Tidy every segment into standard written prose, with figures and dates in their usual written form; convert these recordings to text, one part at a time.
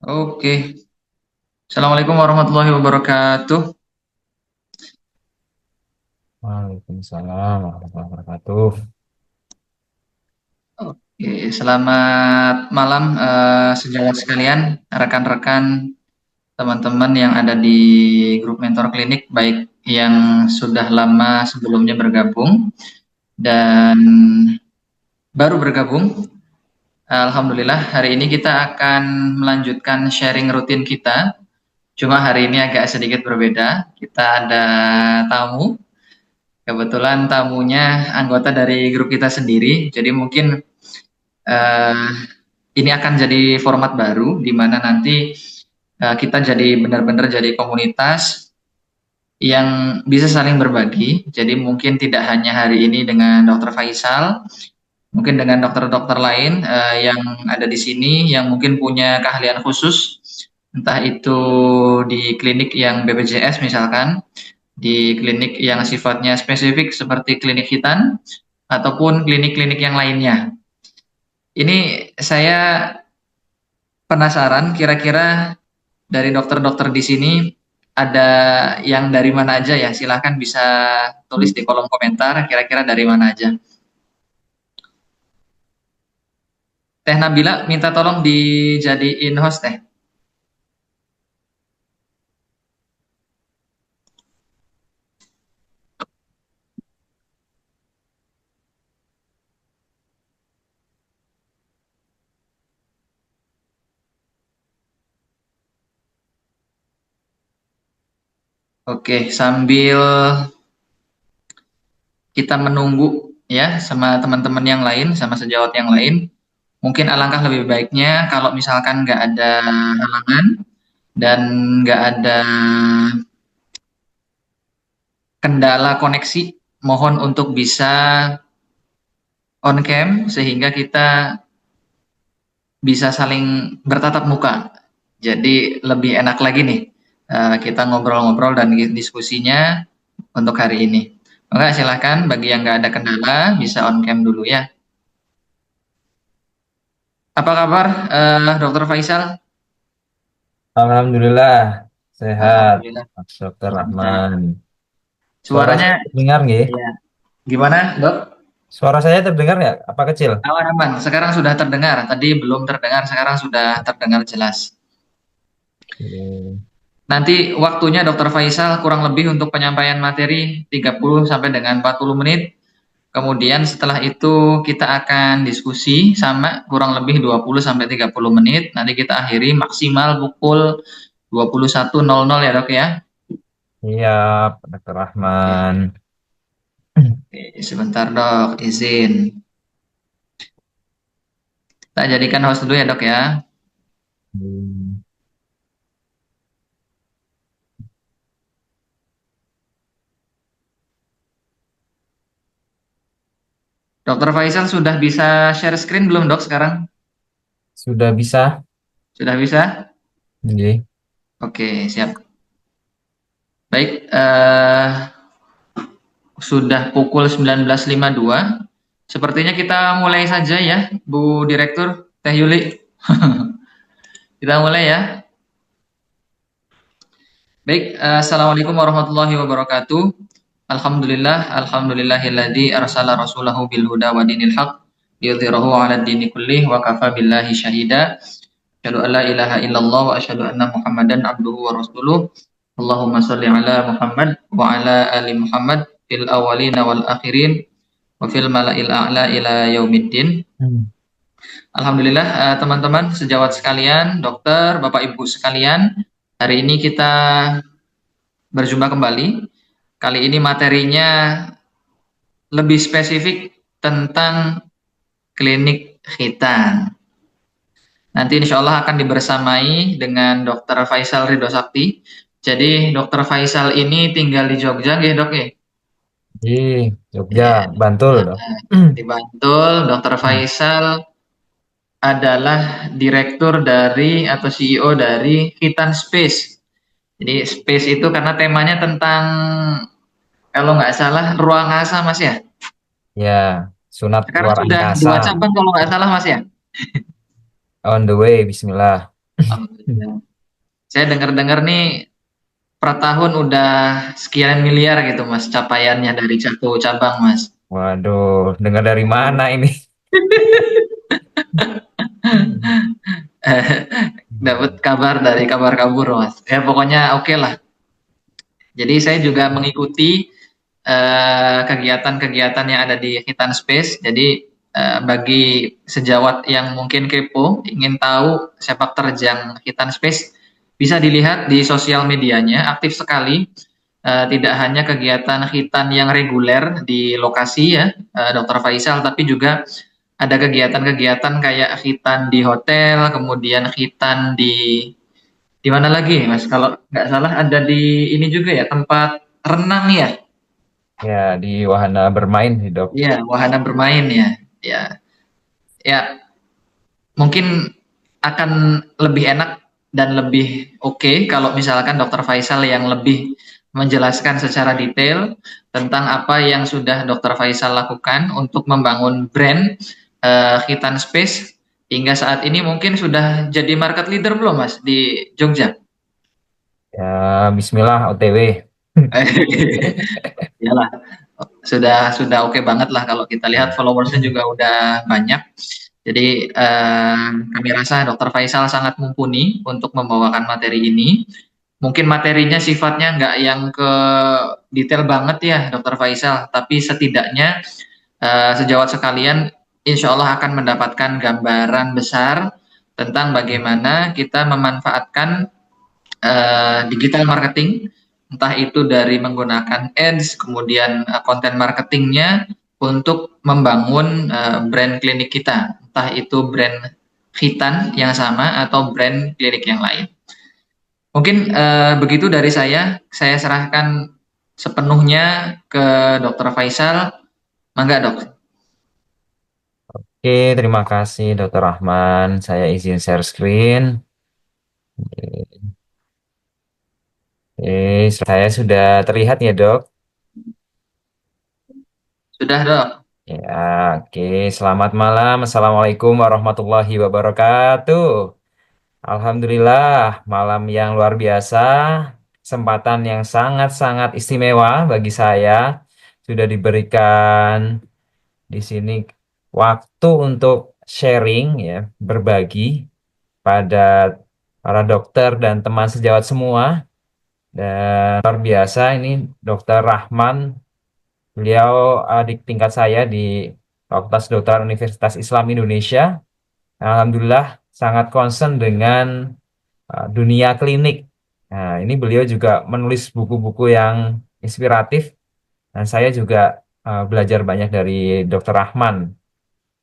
Oke. Assalamualaikum warahmatullahi wabarakatuh. Waalaikumsalam warahmatullahi wabarakatuh. Oke, selamat malam sejawat sekalian, rekan-rekan, teman-teman yang ada di grup Mentor Klinik, baik yang sudah lama sebelumnya bergabung dan baru bergabung. Alhamdulillah, hari ini kita akan melanjutkan sharing rutin kita. Cuma hari ini agak sedikit berbeda. Kita ada tamu. Kebetulan tamunya anggota dari grup kita sendiri, jadi mungkin eh, ini akan jadi format baru di mana nanti kita jadi benar-benar jadi komunitas yang bisa saling berbagi. Jadi mungkin tidak hanya hari ini dengan Dokter Faisal, mungkin dengan dokter-dokter lain yang ada di sini yang mungkin punya keahlian khusus, entah itu di klinik yang BPJS misalkan, di klinik yang sifatnya spesifik seperti klinik hitan, ataupun klinik-klinik yang lainnya. Ini saya penasaran kira-kira dari dokter-dokter di sini ada yang dari mana aja ya? Silahkan bisa tulis di kolom komentar kira-kira dari mana aja. Teh Nabila minta tolong dijadiin host teh. Oke, sambil kita menunggu ya sama teman-teman yang lain, sama sejawat yang lain, mungkin alangkah lebih baiknya kalau misalkan nggak ada halangan dan nggak ada kendala koneksi, mohon untuk bisa on cam sehingga kita bisa saling bertatap muka. Jadi lebih enak lagi nih kita ngobrol-ngobrol dan diskusinya untuk hari ini. Maka silahkan bagi yang nggak ada kendala bisa on cam dulu ya. Apa kabar Dokter Faisal? Alhamdulillah sehat, Alhamdulillah Mas Dokter mantap. Rahman. Suara Suaranya saya terdengar nggih? ya. Gimana, Dok? Suara saya terdengar nggak? Apa kecil? Aman-aman. Sekarang sudah terdengar. Tadi belum terdengar, sekarang sudah terdengar jelas. Oke. Nanti waktunya Dokter Faisal kurang lebih untuk penyampaian materi 30 sampai dengan 40 menit. Kemudian setelah itu kita akan diskusi sama kurang lebih 20 sampai 30 menit. Nanti kita akhiri maksimal pukul 21.00 ya, Dok ya. Iya, Dokter Oke. Rahman. Oke, sebentar, Dok, izin. Kita jadikan host dulu ya, Dok ya. Hmm. Dokter Faisal sudah bisa share screen belum, Dok, sekarang? Sudah bisa? Sudah bisa? Nggih. Oke, siap. Baik, sudah pukul 19.52. Sepertinya kita mulai saja ya, Bu Direktur, Teh Yuli. Kita mulai ya. Baik, Assalamualaikum warahmatullahi wabarakatuh. Alhamdulillahilladzi arsala rasulahu bil huda wa dinil haq liyudhhirahu 'ala dini kullih wa kafa billahi syahida. Asyhadu an la ilaha illallah wa asyhadu anna Muhammadan abduhu wa rasuluh. Allahumma shalli ala Muhammad wa ala ali Muhammad fil awwalina wal akhirin wa fil mala'il a'la ila yaumiddin. Hmm. Alhamdulillah, teman-teman sejawat sekalian, dokter, Bapak Ibu sekalian, hari ini kita berjumpa kembali. Kali ini materinya lebih spesifik tentang klinik khitan. Nanti insya Allah akan dibersamai dengan Dokter Faisal Ridho Sakti. Jadi Dokter Faisal ini tinggal di Jogja, ya dok ya? Di Jogja, Ya. Bantul Nah, dong. di Bantul, Dokter Faisal adalah direktur dari atau CEO dari Khitan Space. Jadi Space itu karena temanya tentang kalau nggak salah ruang asa mas ya. Ya, sunat Sekarang luar sudah angkasa. 2 cabang kalau nggak salah mas ya. On the way, Bismillah. Alhamdulillah. Saya dengar-dengar nih per tahun udah sekian miliar gitu Mas capaiannya dari satu cabang Mas. Waduh, dengar dari mana ini? Dapat kabar dari kabar kabur Mas. Ya pokoknya oke lah. Jadi saya juga mengikuti kegiatan-kegiatan yang ada di Hitan Space. Jadi bagi sejawat yang mungkin kepo, ingin tahu sepak terjang Hitan Space, bisa dilihat di sosial medianya, aktif sekali. Tidak hanya kegiatan Hitan yang reguler di lokasi ya, Dr. Faisal, tapi juga ada kegiatan-kegiatan kayak Hitan di hotel, kemudian Hitan di mana lagi, Mas? Kalau nggak salah ada di ini juga ya, tempat renang ya. Ya, di wahana bermain sih, Dok. Iya, wahana bermain ya. Ya, ya mungkin akan lebih enak dan lebih oke kalau misalkan Dokter Faisal yang lebih menjelaskan secara detail tentang apa yang sudah Dokter Faisal lakukan untuk membangun brand Khitan Space hingga saat ini mungkin sudah jadi market leader belum Mas di Jogja? Ya, Bismillah, OTW. Iyalah, sudah oke banget lah kalau kita lihat followersnya juga udah banyak. Jadi kami rasa Dokter Faisal sangat mumpuni untuk membawakan materi ini. Mungkin materinya sifatnya nggak yang ke detail banget ya Dokter Faisal, tapi setidaknya sejawat sekalian insya Allah akan mendapatkan gambaran besar tentang bagaimana kita memanfaatkan digital marketing, entah itu dari menggunakan ads, kemudian konten marketingnya untuk membangun brand klinik kita, entah itu brand Khitan yang sama atau brand klinik yang lain. Mungkin begitu dari saya serahkan sepenuhnya ke Dokter Faisal. Mangga dok. Oke, terima kasih, Dokter Rahman. Saya izin share screen. Saya sudah terlihat ya, Dok. Sudah dok. Ya, oke. Selamat malam. Assalamualaikum warahmatullahi wabarakatuh. Alhamdulillah, malam yang luar biasa, kesempatan yang sangat-sangat istimewa bagi saya. Sudah diberikan di sini waktu untuk sharing ya, berbagi pada para dokter dan teman sejawat semua. Dan luar biasa ini Dokter Rahman, beliau adik tingkat saya di Fakultas Kedokteran Universitas Islam Indonesia. Alhamdulillah sangat concern dengan dunia klinik. Nah, ini beliau juga menulis buku-buku yang inspiratif dan saya juga belajar banyak dari Dokter Rahman.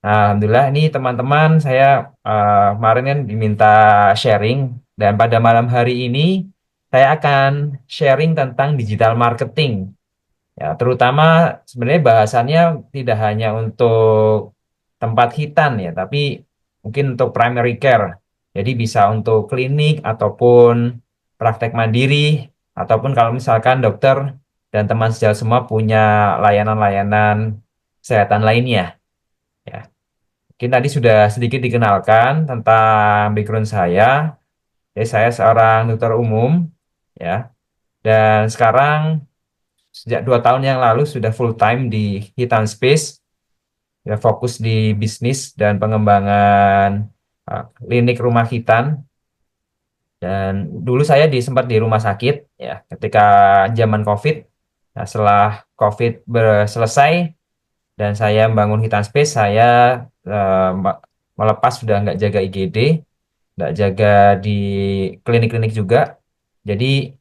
Nah, Alhamdulillah ini teman-teman saya kemarin kan diminta sharing dan pada malam hari ini saya akan sharing tentang digital marketing. Ya, terutama sebenarnya bahasannya tidak hanya untuk tempat hitan ya, tapi mungkin untuk primary care. Jadi bisa untuk klinik ataupun praktek mandiri ataupun kalau misalkan dokter dan teman sejawat semua punya layanan-layanan kesehatan lainnya. Ya, mungkin tadi sudah sedikit dikenalkan tentang background saya. Jadi saya seorang dokter umum ya, dan sekarang sejak 2 tahun yang lalu sudah full time di Hitan Space, ya fokus di bisnis dan pengembangan klinik rumah hitan. Dan dulu saya sempat di rumah sakit ya ketika zaman COVID. Nah, setelah COVID selesai dan saya membangun Hitan Space, saya melepas sudah nggak jaga IGD, nggak jaga di klinik-klinik juga. Jadi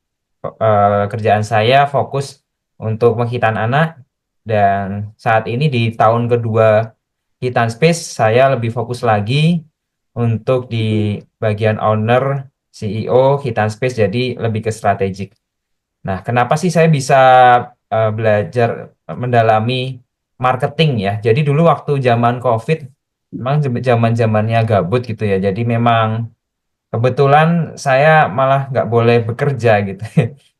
kerjaan saya fokus untuk menghitan anak dan saat ini di tahun kedua Hitan Space saya lebih fokus lagi untuk di bagian owner CEO Hitan Space jadi lebih ke strategik. Nah, kenapa sih saya bisa belajar mendalami marketing ya? Jadi dulu waktu zaman COVID memang zaman-zamannya gabut gitu ya. Jadi memang kebetulan saya malah nggak boleh bekerja gitu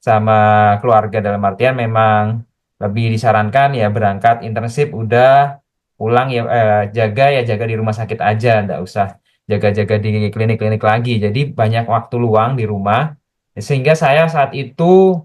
sama keluarga dalam artian memang lebih disarankan ya berangkat internship udah pulang ya jaga di rumah sakit aja nggak usah jaga-jaga di klinik-klinik lagi. Jadi banyak waktu luang di rumah. Sehingga saya saat itu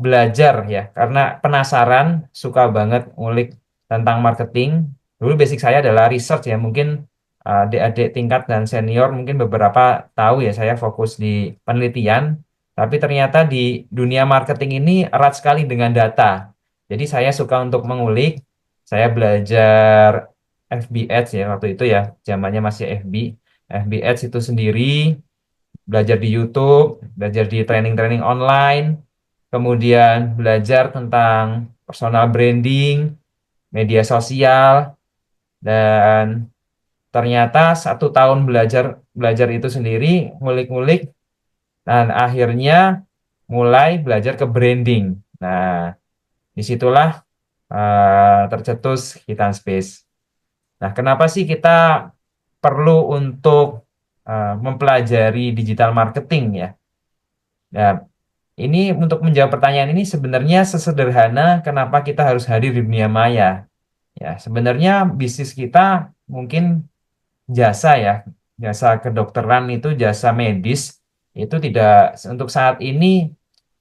belajar ya, karena penasaran, suka banget ngulik tentang marketing. Dulu basic saya adalah research ya, mungkin adik-adik tingkat dan senior mungkin beberapa tahu ya, saya fokus di penelitian, tapi ternyata di dunia marketing ini erat sekali dengan data. Jadi saya suka untuk mengulik, saya belajar FB Ads ya waktu itu ya, zamannya masih FB Ads itu sendiri, belajar di YouTube, belajar di training-training online, kemudian belajar tentang personal branding, media sosial, dan ternyata 1 tahun belajar belajar itu sendiri, ngulik-ngulik, dan akhirnya mulai belajar ke branding. Nah, disitulah tercetus Hitan Space. Nah, kenapa sih kita perlu untuk mempelajari digital marketing ya? Nah, ini untuk menjawab pertanyaan ini sebenarnya sesederhana kenapa kita harus hadir di dunia maya. Ya, sebenarnya bisnis kita mungkin jasa ya, jasa kedokteran itu, jasa medis itu tidak untuk saat ini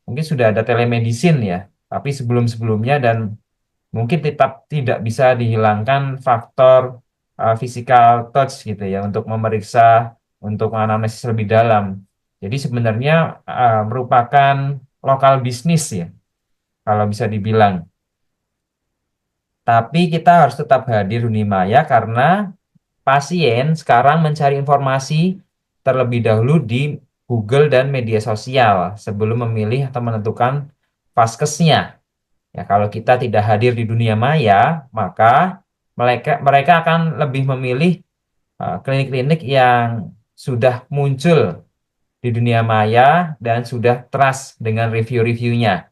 mungkin sudah ada telemedicine ya, tapi sebelum-sebelumnya dan mungkin tetap tidak bisa dihilangkan faktor physical touch gitu ya untuk memeriksa, untuk menganalisis lebih dalam. Jadi sebenarnya merupakan lokal bisnis ya, kalau bisa dibilang. Tapi kita harus tetap hadir di maya karena pasien sekarang mencari informasi terlebih dahulu di Google dan media sosial sebelum memilih atau menentukan vaskesnya. Ya, kalau kita tidak hadir di dunia maya, maka mereka mereka akan lebih memilih klinik-klinik yang sudah muncul di dunia maya dan sudah trust dengan review-reviewnya.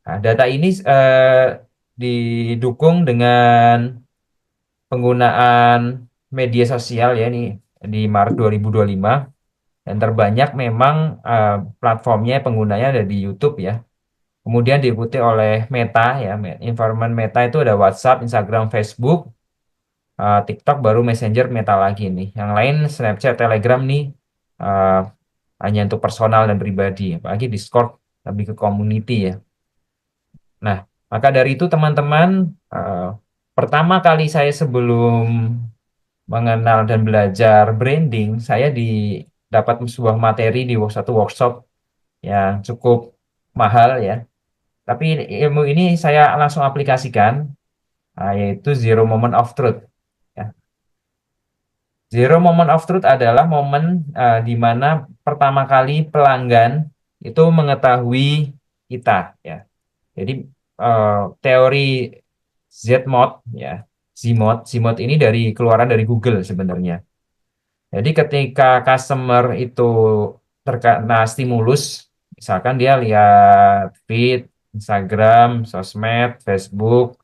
Nah, data ini didukung dengan penggunaan media sosial ya, ini di Maret 2025, dan terbanyak memang platformnya penggunanya ada di YouTube ya. Kemudian diikuti oleh Meta ya, environment Meta itu ada WhatsApp, Instagram, Facebook, TikTok, baru Messenger Meta lagi nih. Yang lain Snapchat, Telegram nih uh, hanya untuk personal dan pribadi, apalagi Discord lebih ke community ya. Nah, maka dari itu teman-teman, uh, pertama kali saya sebelum mengenal dan belajar branding, saya dapat sebuah materi di satu workshop yang cukup mahal ya. Tapi ilmu ini saya langsung aplikasikan, yaitu Zero Moment of Truth. Ya. Zero Moment of Truth adalah momen di mana pertama kali pelanggan itu mengetahui kita. Ya. Jadi teori Z-Mod, ya, Z-Mod ini keluaran dari Google sebenarnya. Jadi ketika customer itu terkena stimulus, misalkan dia lihat feed, Instagram, sosmed, Facebook,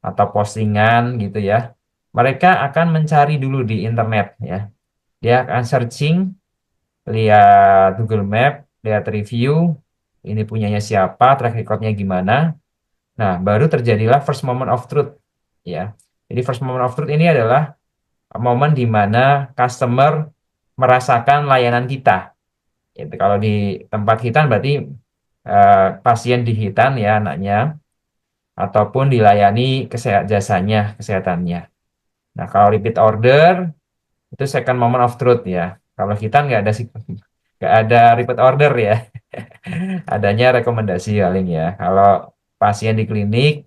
atau postingan gitu ya, mereka akan mencari dulu di internet ya. Dia akan searching, lihat Google Map, lihat review, ini punyanya siapa, track recordnya gimana. Nah, baru terjadilah first moment of truth ya. Jadi first moment of truth ini adalah momen di mana customer merasakan layanan kita. Itu kalau di tempat hitan berarti pasien di hitan ya anaknya, ataupun dilayani jasanya, kesehatannya. Nah, kalau repeat order itu second moment of truth ya. Kalau hitan nggak ada repeat order ya, adanya rekomendasi paling ya. Kalau pasien di klinik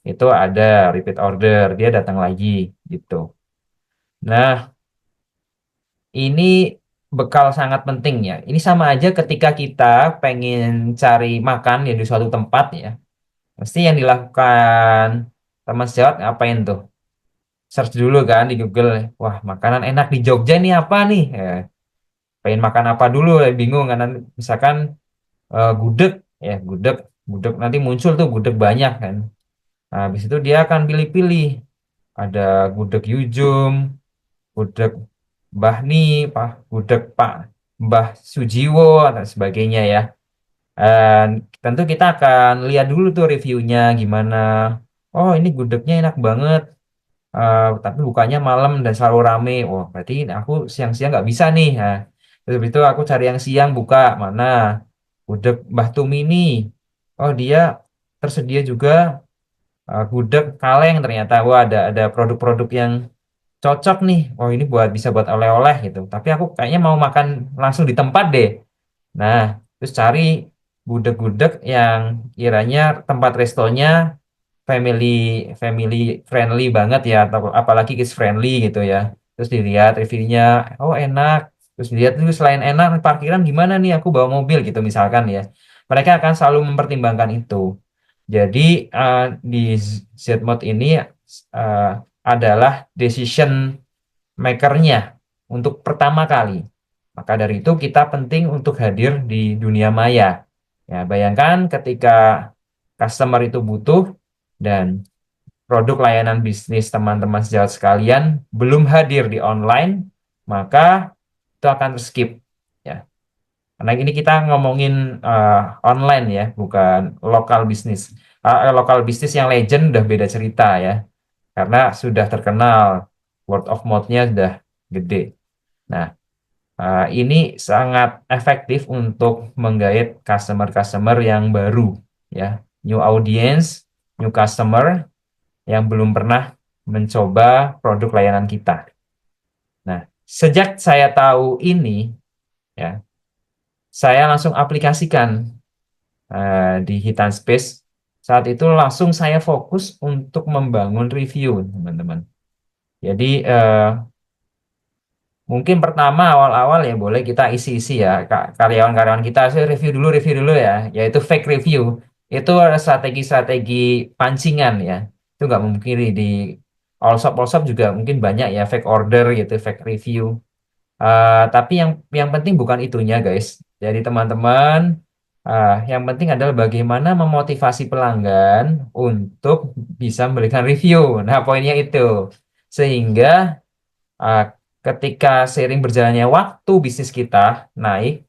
itu ada repeat order, dia datang lagi gitu. Nah, ini bekal sangat penting ya. Ini sama aja ketika kita pengen cari makan ya di suatu tempat ya. Mesti yang dilakukan teman sejawat ngapain tuh? Search dulu kan di Google. Wah, makanan enak di Jogja nih apa nih? Pengen makan apa dulu? Bingung kan? Misalkan gudeg ya, gudeg nanti muncul tuh gudeg banyak kan. Nah, habis itu dia akan pilih-pilih. Ada gudeg Yujum, gudeg Mbah Ni, gudeg Pak Mbah Sujiwo dan sebagainya ya. Dan tentu kita akan lihat dulu tuh reviewnya gimana. Oh, ini gudegnya enak banget. tapi bukanya malam dan selalu rame. Oh, berarti aku siang-siang nggak bisa nih. Nah, terus habis itu aku cari yang siang buka mana? Gudeg Mbah Tumini. Oh, dia tersedia juga gudeg kaleng ternyata. Wah, ada produk-produk yang cocok nih. Oh, ini bisa buat oleh-oleh gitu. Tapi aku kayaknya mau makan langsung di tempat deh. Nah, terus cari gudeg-gudeg yang kiranya tempat restonya family family friendly banget ya, atau apalagi kids friendly gitu ya. Terus dilihat reviewnya, oh enak. Terus dilihat itu selain enak, parkiran gimana nih? Aku bawa mobil gitu misalkan ya. Mereka akan selalu mempertimbangkan itu. Jadi di Zmode ini eh, adalah decision makernya untuk pertama kali. Maka dari itu kita penting untuk hadir di dunia maya. Ya, bayangkan ketika customer itu butuh dan produk layanan bisnis teman-teman sejawat sekalian belum hadir di online, maka itu akan skip. Ya, karena ini kita ngomongin online ya, bukan lokal bisnis. Lokal bisnis yang legend udah beda cerita ya, karena sudah terkenal, word of mouth-nya sudah gede. Nah, ini sangat efektif untuk menggait customer-customer yang baru, ya, new audience, new customer yang belum pernah mencoba produk layanan kita. Nah, sejak saya tahu ini, ya, saya langsung aplikasikan di Hitan Space. Saat itu langsung saya fokus untuk membangun review, teman-teman. Jadi mungkin pertama awal-awal ya boleh kita isi-isi ya karyawan-karyawan kita saya review dulu ya, yaitu fake review. Itu ada strategi-strategi pancingan ya. Itu nggak memungkiri di all shop juga mungkin banyak ya fake order gitu, fake review. Tapi yang penting bukan itunya guys. Jadi teman-teman, yang penting adalah bagaimana memotivasi pelanggan untuk bisa memberikan review. Nah, poinnya itu. Sehingga uh, ketika seiring berjalannya waktu bisnis kita naik,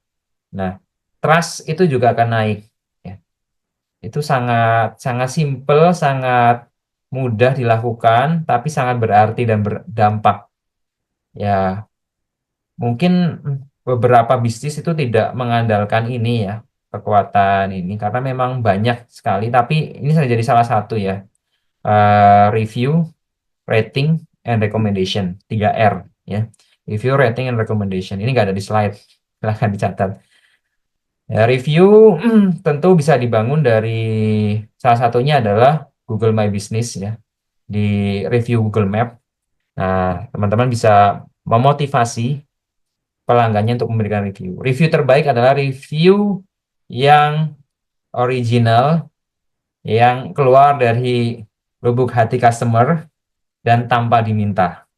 nah trust itu juga akan naik. Ya. Itu sangat sangat simple, sangat mudah dilakukan, tapi sangat berarti dan berdampak. Ya, mungkin beberapa bisnis itu tidak mengandalkan ini ya, kekuatan ini, karena memang banyak sekali. Tapi ini sudah jadi salah satu ya, review, rating, and recommendation, 3R ya. Review, rating, and recommendation. Ini nggak ada di slide, silahkan dicatat. Ya, review tentu bisa dibangun dari salah satunya adalah Google My Business ya, di review Google Map. Nah, teman-teman bisa memotivasi pelanggannya untuk memberikan review. Review terbaik adalah review yang original, yang keluar dari lubuk hati customer dan tanpa diminta.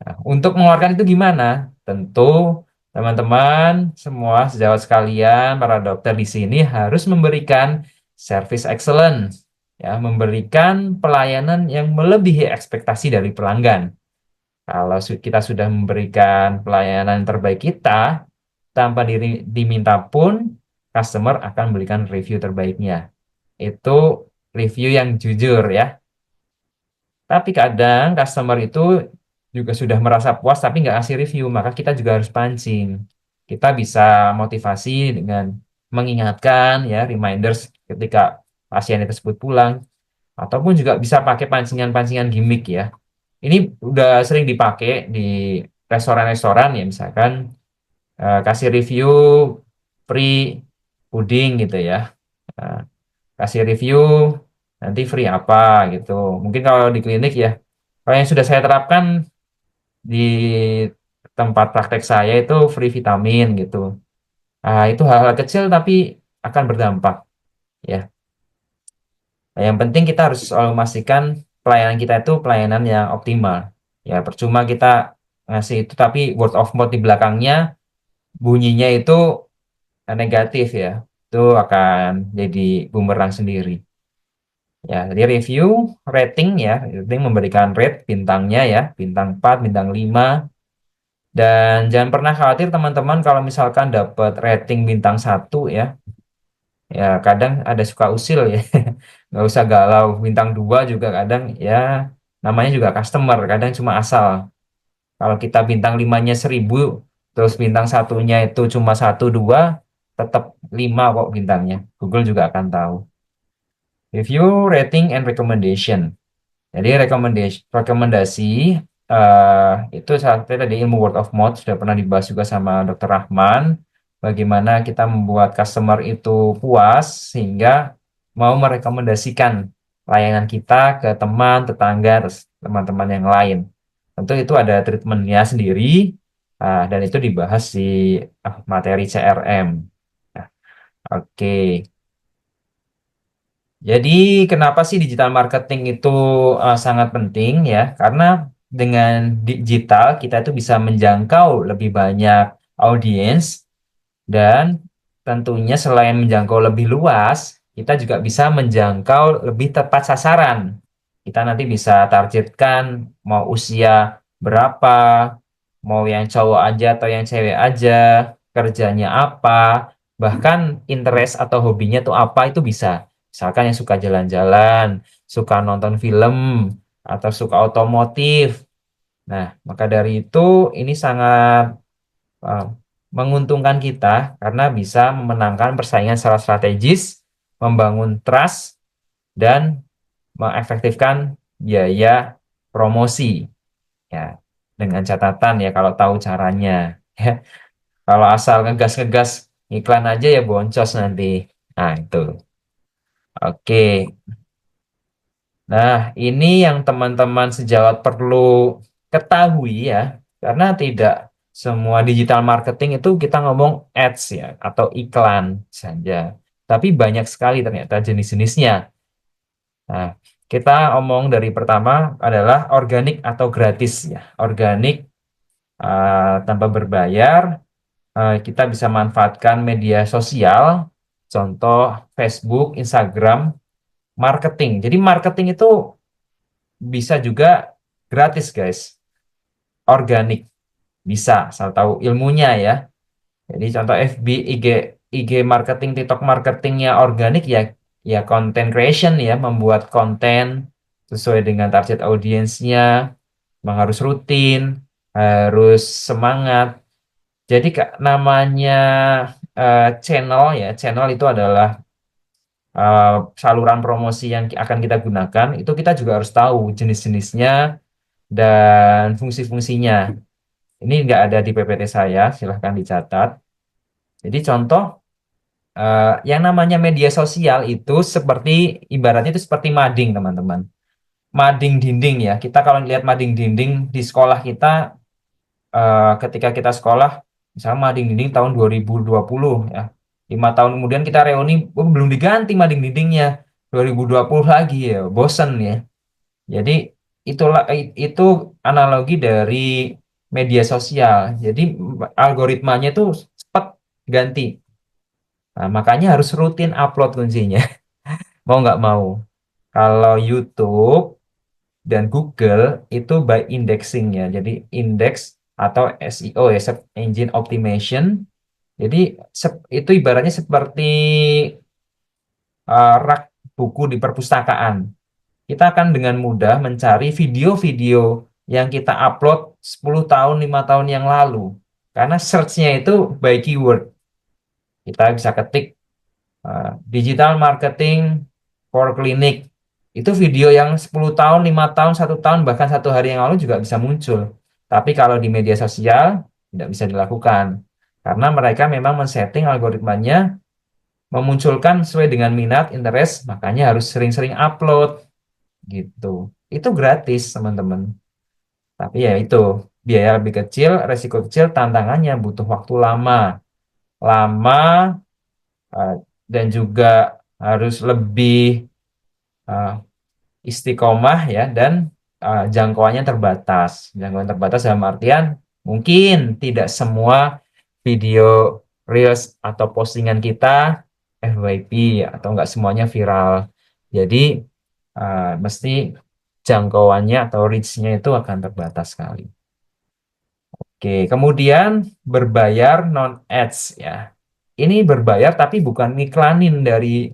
Nah, untuk mengeluarkan itu gimana? Tentu teman-teman semua sejawat sekalian, para dokter di sini harus memberikan service excellence, ya, memberikan pelayanan yang melebihi ekspektasi dari pelanggan. Kalau kita sudah memberikan pelayanan terbaik kita, tanpa diminta pun, customer akan memberikan review terbaiknya. Itu review yang jujur ya. Tapi kadang customer itu juga sudah merasa puas tapi nggak ngasih review, maka kita juga harus pancing. Kita bisa motivasi dengan mengingatkan ya, reminders ketika pasien tersebut pulang, ataupun juga bisa pakai pancingan-pancingan gimmick ya. Ini udah sering dipakai di restoran-restoran ya, misalkan kasih review free puding gitu ya. Nah, kasih review nanti free apa gitu. Mungkin kalau di klinik ya, kalau yang sudah saya terapkan di tempat praktek saya itu free vitamin gitu. Itu hal-hal kecil tapi akan berdampak ya. Nah, yang penting kita harus selalu memastikan pelayanan kita itu pelayanan yang optimal. Ya, percuma kita ngasih itu tapi word of mouth di belakangnya bunyinya itu negatif ya. Itu akan jadi bumerang sendiri. Ya, jadi review, rating ya, rating memberikan rate bintangnya ya, bintang 4, bintang 5. Dan jangan pernah khawatir teman-teman kalau misalkan dapat rating bintang 1 ya. Ya, kadang ada suka usil ya. Nggak usah galau. Bintang 2 juga kadang ya namanya juga customer, kadang cuma asal. Kalau kita bintang 5-nya 1.000, terus bintang satunya itu cuma 1, 2, tetap 5 kok bintangnya. Google juga akan tahu. Review, rating, and recommendation. Jadi rekomendasi itu seperti tadi ilmu word of mouth sudah pernah dibahas juga sama Dr. Rahman. Bagaimana kita membuat customer itu puas sehingga mau merekomendasikan layanan kita ke teman, tetangga, terus teman-teman yang lain. Tentu itu ada treatmentnya sendiri dan itu dibahas di materi CRM. Nah, oke. Jadi kenapa sih digital marketing itu sangat penting ya? Karena dengan digital kita itu bisa menjangkau lebih banyak audiens dan tentunya selain menjangkau lebih luas, kita juga bisa menjangkau lebih tepat sasaran. Kita nanti bisa targetkan mau usia berapa, mau yang cowok aja atau yang cewek aja, kerjanya apa, bahkan interest atau hobinya tuh apa itu bisa. Misalkan yang suka jalan-jalan, suka nonton film, atau suka otomotif. Nah, maka dari itu ini sangat uh, menguntungkan kita karena bisa memenangkan persaingan secara strategis, membangun trust, dan mengefektifkan biaya promosi. Ya, dengan catatan ya kalau tahu caranya. Ya, kalau asal ngegas-ngegas iklan aja ya boncos nanti. Nah, itu. Oke. Nah, ini yang teman-teman sejawat perlu ketahui ya, karena tidak semua digital marketing itu kita ngomong ads ya, atau iklan saja. Tapi banyak sekali ternyata jenis-jenisnya. Nah, kita omong dari pertama adalah organik atau gratis ya. Organik tanpa berbayar, kita bisa manfaatkan media sosial, contoh Facebook, Instagram, marketing. Jadi marketing itu bisa juga gratis, guys. Organik bisa, asal tahu ilmunya ya. Jadi contoh FB, IG marketing, TikTok marketingnya organik ya, ya content creation ya, membuat konten sesuai dengan target audiensnya, memang harus rutin, harus semangat. Jadi namanya channel ya, channel itu adalah eh, saluran promosi yang akan kita gunakan. Itu kita juga harus tahu jenis-jenisnya dan fungsi-fungsinya. Ini nggak ada di PPT saya, silahkan dicatat. Jadi contoh, yang namanya media sosial itu seperti, ibaratnya itu seperti mading, teman-teman. Mading dinding ya. Kita kalau lihat mading dinding di sekolah kita, ketika kita sekolah, misalnya mading dinding tahun 2020 ya. 5 tahun kemudian kita reuni, oh, belum diganti mading dindingnya. 2020 lagi ya, bosen ya. Jadi itu analogi dari media sosial. Jadi algoritmanya itu cepat ganti. Nah, makanya harus rutin upload kuncinya. Mau nggak mau. Kalau YouTube dan Google itu by indexing ya. Jadi index atau SEO ya, Search Engine Optimization. Jadi itu ibaratnya seperti rak buku di perpustakaan. Kita akan dengan mudah mencari video-video yang kita upload 10 tahun, 5 tahun yang lalu. Karena search-nya itu by keyword. Kita bisa ketik digital marketing for clinic. Itu video yang 10 tahun, 5 tahun, 1 tahun, bahkan 1 hari yang lalu juga bisa muncul. Tapi kalau di media sosial, tidak bisa dilakukan. Karena mereka memang men-setting algoritmanya memunculkan sesuai dengan minat, interest, makanya harus sering-sering upload gitu. Itu gratis, teman-teman. Tapi ya itu, biaya lebih kecil, resiko kecil, tantangannya butuh waktu lama. Lama eh, dan juga harus lebih eh, istiqomah ya, dan jangkauannya terbatas. Jangkauan terbatas dalam artian mungkin tidak semua video reels atau postingan kita FYP atau nggak semuanya viral. Jadi mesti jangkauannya atau reach-nya itu akan terbatas sekali. Oke, kemudian berbayar non ads ya. Ini berbayar tapi bukan ngiklanin dari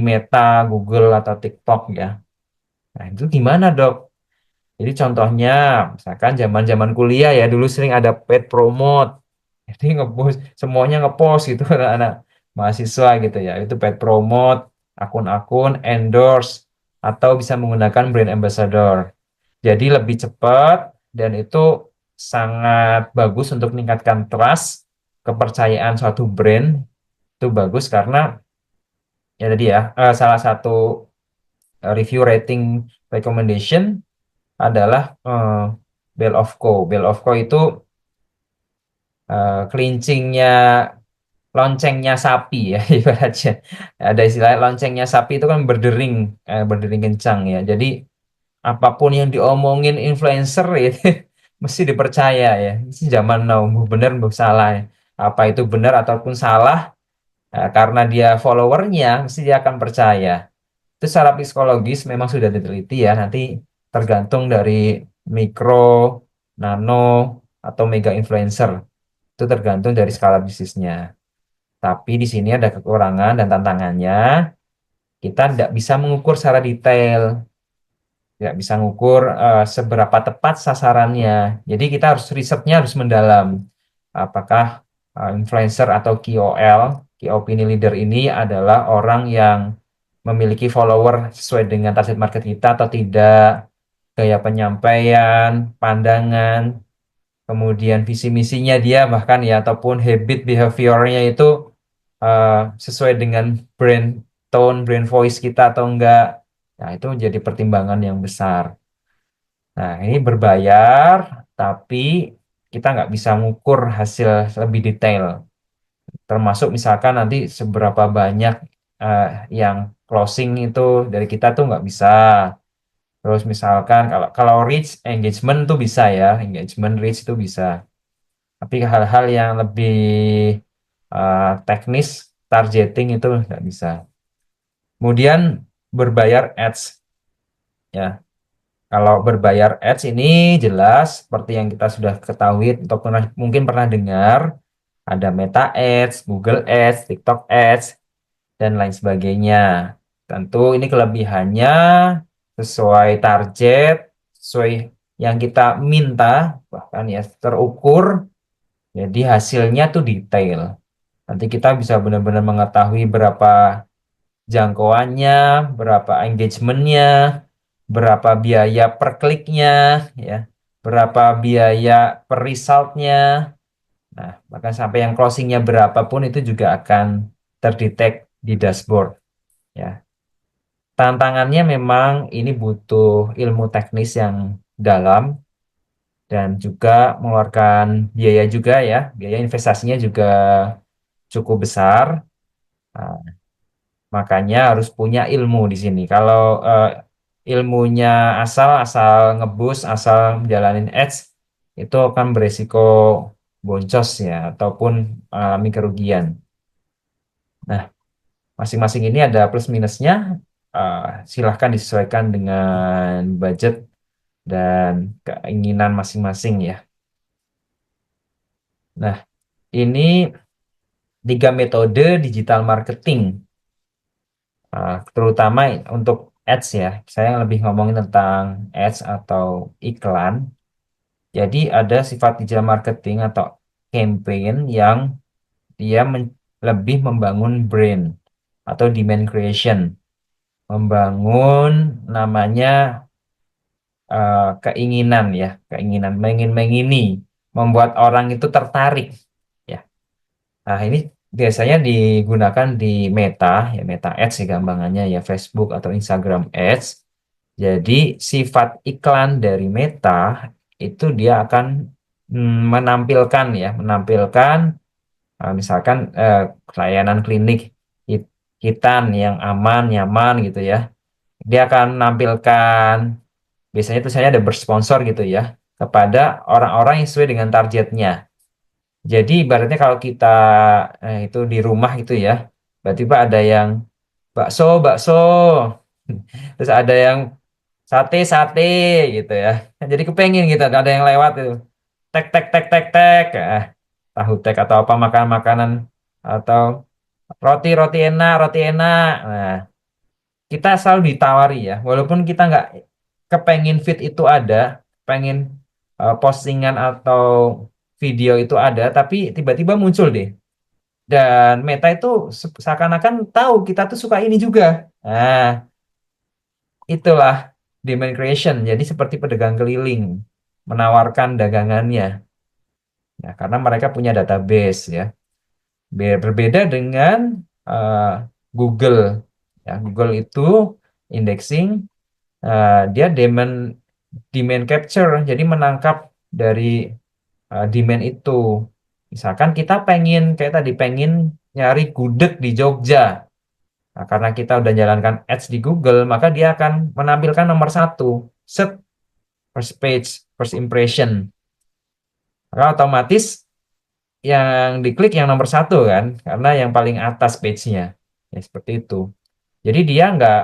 Meta, Google atau TikTok ya. Nah, itu gimana, Dok? Jadi contohnya, misalkan zaman-zaman kuliah ya, dulu sering ada paid promote. Jadi ngepost, semuanya ngepost gitu anak-anak mahasiswa gitu ya. Itu paid promote, akun-akun, endorse, atau bisa menggunakan brand ambassador. Jadi lebih cepat dan itu sangat bagus untuk meningkatkan trust, kepercayaan suatu brand. Itu bagus karena ya tadi ya, salah satu review rating recommendation adalah Bell of Co. Bell of Co itu kelincingnya, loncengnya sapi ya ibaratnya. Ada istilah loncengnya sapi itu kan berdering, berdering kencang ya. Jadi apapun yang diomongin influencer itu mesti dipercaya ya. Ini zaman now, mau benar mau salah ya. Apa itu benar ataupun salah, karena dia followernya mesti dia akan percaya. Itu secara psikologis memang sudah diteliti ya. Nanti tergantung dari mikro, nano, atau mega influencer. Itu tergantung dari skala bisnisnya. Tapi di sini ada kekurangan dan tantangannya. Kita tidak bisa mengukur secara detail, tidak bisa mengukur seberapa tepat sasarannya. Jadi kita harus risetnya harus mendalam. Apakah influencer atau KOL, Key Opinion Leader ini adalah orang yang memiliki follower sesuai dengan target market kita atau tidak, gaya penyampaian, pandangan, kemudian visi misinya dia bahkan ya ataupun habit behaviornya itu uh, sesuai dengan brand tone, brand voice kita atau enggak. Nah, itu menjadi pertimbangan yang besar. Nah, ini berbayar, tapi kita nggak bisa mengukur hasil lebih detail. Termasuk misalkan nanti seberapa banyak uh, yang closing itu dari kita tuh nggak bisa. Terus misalkan kalau kalau reach engagement tuh bisa ya, engagement reach itu bisa. Tapi hal-hal yang lebih teknis, targeting itu nggak bisa. Kemudian berbayar ads, ya. Kalau berbayar ads ini jelas seperti yang kita sudah ketahui atau mungkin pernah dengar, ada Meta Ads, Google Ads, TikTok Ads, dan lain sebagainya. Tentu ini kelebihannya sesuai target, sesuai yang kita minta, bahkan ya terukur, jadi hasilnya tuh detail. Nanti kita bisa benar-benar mengetahui berapa jangkauannya, berapa engagementnya, berapa biaya per kliknya, ya, berapa biaya per resultnya. Nah, bahkan sampai yang closingnya berapapun itu juga akan terdetek di dashboard. Ya, tantangannya memang ini butuh ilmu teknis yang dalam dan juga mengeluarkan biaya juga ya, biaya investasinya juga cukup besar. Nah, makanya harus punya ilmu di sini. Kalau ilmunya asal ngebus, asal jalanin ads, itu akan beresiko boncos ya, ataupun alami kerugian. Nah, masing-masing ini ada plus minusnya. Eh, Silahkan disesuaikan dengan budget dan keinginan masing-masing ya. Nah, ini 3 metode digital marketing. Terutama untuk ads ya. Saya lebih ngomongin tentang ads atau iklan. Jadi ada sifat digital marketing atau campaign yang dia lebih membangun brand atau demand creation. Membangun namanya keinginan ya, keinginan mengingini, membuat orang itu tertarik ya. Nah, ini biasanya digunakan di Meta, ya Meta Ads ya gampangannya ya Facebook atau Instagram Ads. Jadi sifat iklan dari Meta itu dia akan menampilkan ya, menampilkan misalkan layanan klinik hitan yang aman, nyaman gitu ya. Dia akan menampilkan biasanya itu saya ada bersponsor gitu ya kepada orang-orang yang sesuai dengan targetnya. Jadi ibaratnya kalau kita itu di rumah gitu ya, tiba-tiba ada yang bakso, bakso, terus ada yang sate, sate gitu ya. Jadi kepengen gitu, ada yang lewat itu, tek, tek, tek, tek, tek, tahu tek atau apa makanan-makanan atau roti, roti enak, roti enak. Nah, kita selalu ditawari ya, walaupun kita nggak kepengin feed itu ada, pengen postingan atau video itu ada, tapi tiba-tiba muncul deh. Dan Meta itu seakan-akan tahu kita tuh suka ini juga. Nah, itulah demand creation. Jadi seperti pedagang keliling menawarkan dagangannya. Nah, karena mereka punya database ya. Berbeda dengan eh, Google. Ya, Google itu indexing, dia demand capture, jadi menangkap dari demand itu. Misalkan kita pengen kayak tadi pengen nyari gudeg di Jogja. Nah, karena kita udah jalankan ads di Google, maka dia akan menampilkan nomor satu, set first page, first impression. Maka otomatis yang diklik yang nomor satu kan, karena yang paling atas page-nya. Ya, seperti itu. Jadi dia nggak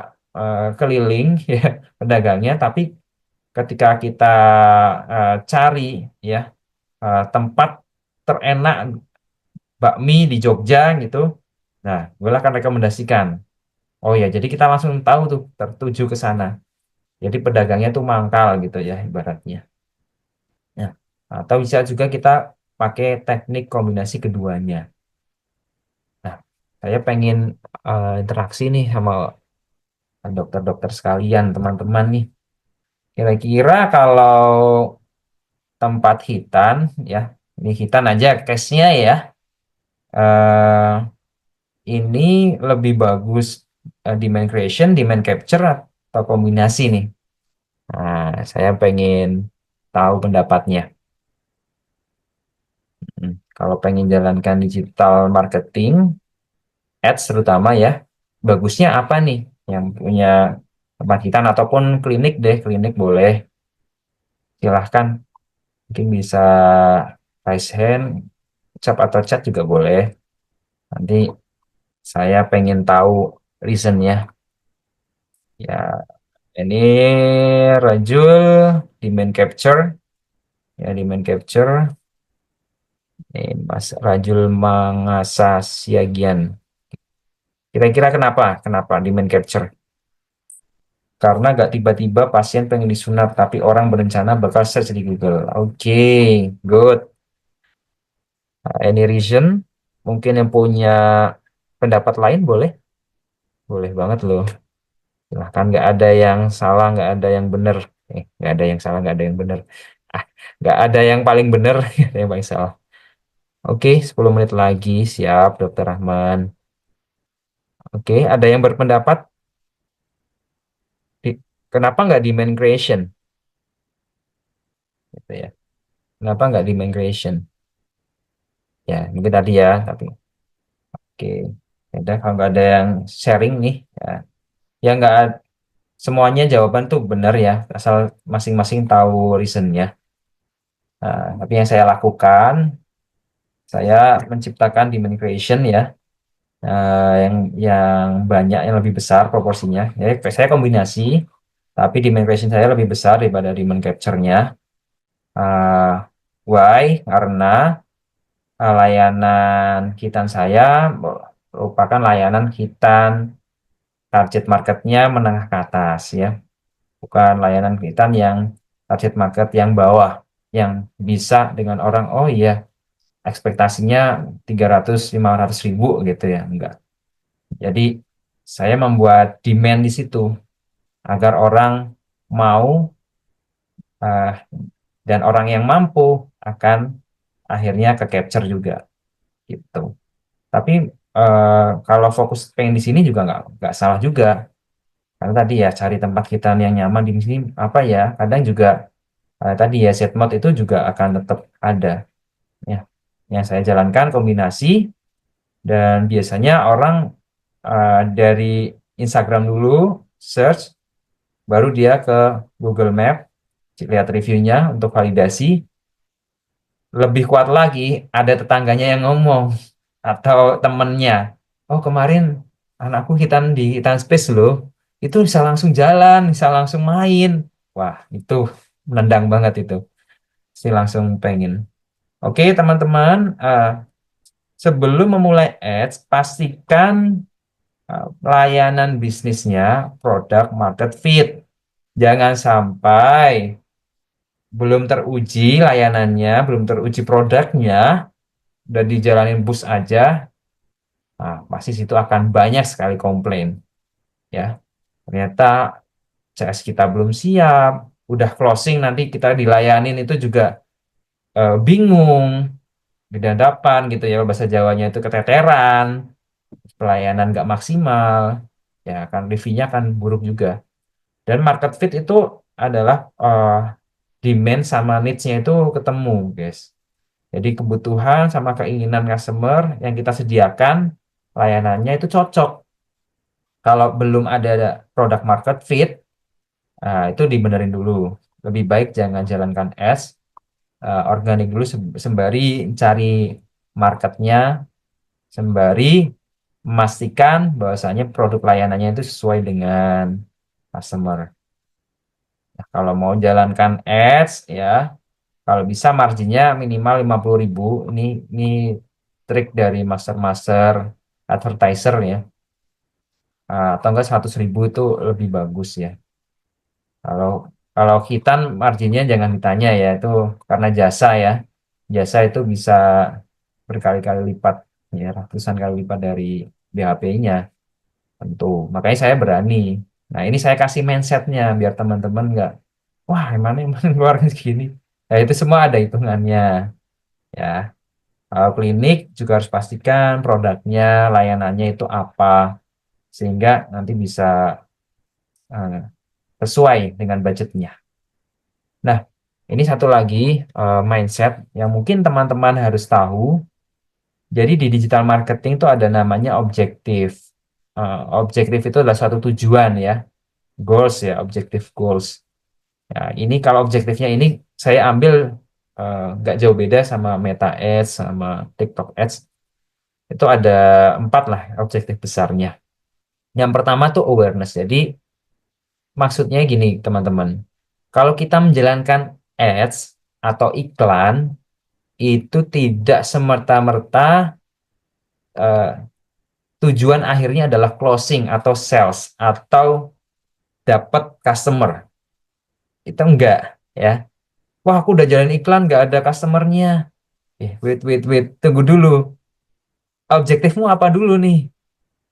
keliling ya pedagangnya, tapi ketika kita cari ya tempat terenak bakmi di Jogja gitu, nah gue akan rekomendasikan. Oh ya, jadi kita langsung tahu tuh tertuju ke sana. Jadi pedagangnya tuh mangkal gitu ya ibaratnya. Ya. Atau bisa juga kita pakai teknik kombinasi keduanya. Nah, saya pengen interaksi nih sama dokter-dokter sekalian, teman-teman nih. Kira-kira kalau tempat hitan, ya, ini hitan aja case-nya ya, eh, ini lebih bagus demand creation, demand capture, atau kombinasi nih. Nah, saya pengen tahu pendapatnya. Kalau pengen jalankan digital marketing, ads terutama ya, bagusnya apa nih? Yang punya tempat hitan ataupun klinik deh, klinik boleh. Silahkan, mungkin bisa raise hand, ucap atau chat juga boleh. Nanti saya pengen tahu reasonnya. Ya, ini Rajul, demand capture. Ya, demand capture. Ini Mas Rajul Mangasa Siagian. Kira-kira kenapa? Kenapa demand capture? Karena nggak tiba-tiba pasien pengen disunat, tapi orang berencana bakal search di Google. Oke, good. Any reason? Mungkin yang punya pendapat lain boleh? Boleh banget loh. Silahkan, nggak ada yang salah, nggak ada yang benar. Nggak ada yang salah, nggak ada yang benar. Ah, nggak ada yang paling benar, nggak ada yang paling salah. Oke, 10 menit lagi. Siap, Dokter Rahman. Oke, ada yang berpendapat? Kenapa nggak demand creation? Gitu ya. Kenapa nggak demand creation? Ya, mungkin tadi ya, tapi oke. Ya udah, kalau nggak ada yang sharing nih, ya, ya nggak semuanya jawaban tuh benar ya, asal masing-masing tahu reasonnya. Nah, tapi yang saya lakukan, saya menciptakan demand creation ya, yang banyak, yang lebih besar proporsinya. Ya, saya kombinasi, tapi demand creation saya lebih besar daripada demand capture-nya. Eh, why? Karena layanan hitan saya merupakan layanan hitan target marketnya menengah ke atas ya, bukan layanan hitan yang target market yang bawah, yang bisa dengan orang, oh iya ekspektasinya 300-500 ribu gitu ya, enggak. Jadi saya membuat demand di situ agar orang mau, eh, dan orang yang mampu akan akhirnya ke capture juga gitu. Tapi kalau fokus pengen di sini juga nggak salah juga. Karena tadi ya cari tempat kita yang nyaman di sini apa ya. Kadang juga tadi ya set mode itu juga akan tetap ada. Ya, yang saya jalankan kombinasi, dan biasanya orang dari Instagram dulu search, baru dia ke Google Map lihat reviewnya untuk validasi. Lebih kuat lagi, ada tetangganya yang ngomong atau temennya, oh kemarin anakku hitan di hitan space loh, itu bisa langsung jalan, bisa langsung main. Wah, itu menendang banget itu, sih langsung pengen. Oke teman-teman, sebelum memulai ads, pastikan layanan bisnisnya product market fit. Jangan sampai belum teruji layanannya, belum teruji produknya, udah dijalanin bus aja, nah, pasti situ akan banyak sekali komplain. Ya, ternyata CS kita belum siap, udah closing nanti kita dilayanin itu juga bingung, gedadapan gitu ya, bahasa Jawanya itu keteteran, pelayanan nggak maksimal, ya kan reviewnya kan buruk juga. Dan market fit itu adalah demand sama needs-nya itu ketemu, guys. Jadi kebutuhan sama keinginan customer yang kita sediakan, layanannya itu cocok. Kalau belum ada product market fit, itu dibenerin dulu. Lebih baik jangan jalankan ads, organik dulu sembari cari marketnya, sembari memastikan bahwasanya produk layanannya itu sesuai dengan customer. Nah, kalau mau jalankan ads, ya kalau bisa marginnya minimal 50.000. Ini trik dari master-master advertiser ya. Atau enggak 100.000 itu lebih bagus ya. Kalau kalau hitan marginnya jangan ditanya ya, itu karena jasa ya. Jasa itu bisa berkali-kali lipat, ya ratusan kali lipat dari BHP-nya tentu. Makanya saya berani. Nah ini saya kasih mindsetnya biar teman-teman nggak, wah emang keluarin segini. Nah itu semua ada hitungannya ya. Kalau klinik juga harus pastikan produknya, layanannya itu apa, sehingga nanti bisa eh, sesuai dengan budgetnya. Nah, ini satu lagi mindset yang mungkin teman-teman harus tahu. Jadi di digital marketing itu ada namanya objektif. Objektif itu adalah suatu tujuan ya, goals ya, objektif goals. Ya, ini kalau objektifnya ini saya ambil nggak jauh beda sama Meta Ads, sama TikTok Ads. Itu ada 4 lah objektif besarnya. Yang pertama tuh awareness. Jadi maksudnya gini teman-teman. Kalau kita menjalankan ads atau iklan itu tidak semerta-merta eh, tujuan akhirnya adalah closing atau sales atau dapat customer. Itu enggak ya. Wah, aku udah jalan iklan nggak ada customernya. Wait, tunggu dulu. Objektifmu apa dulu nih?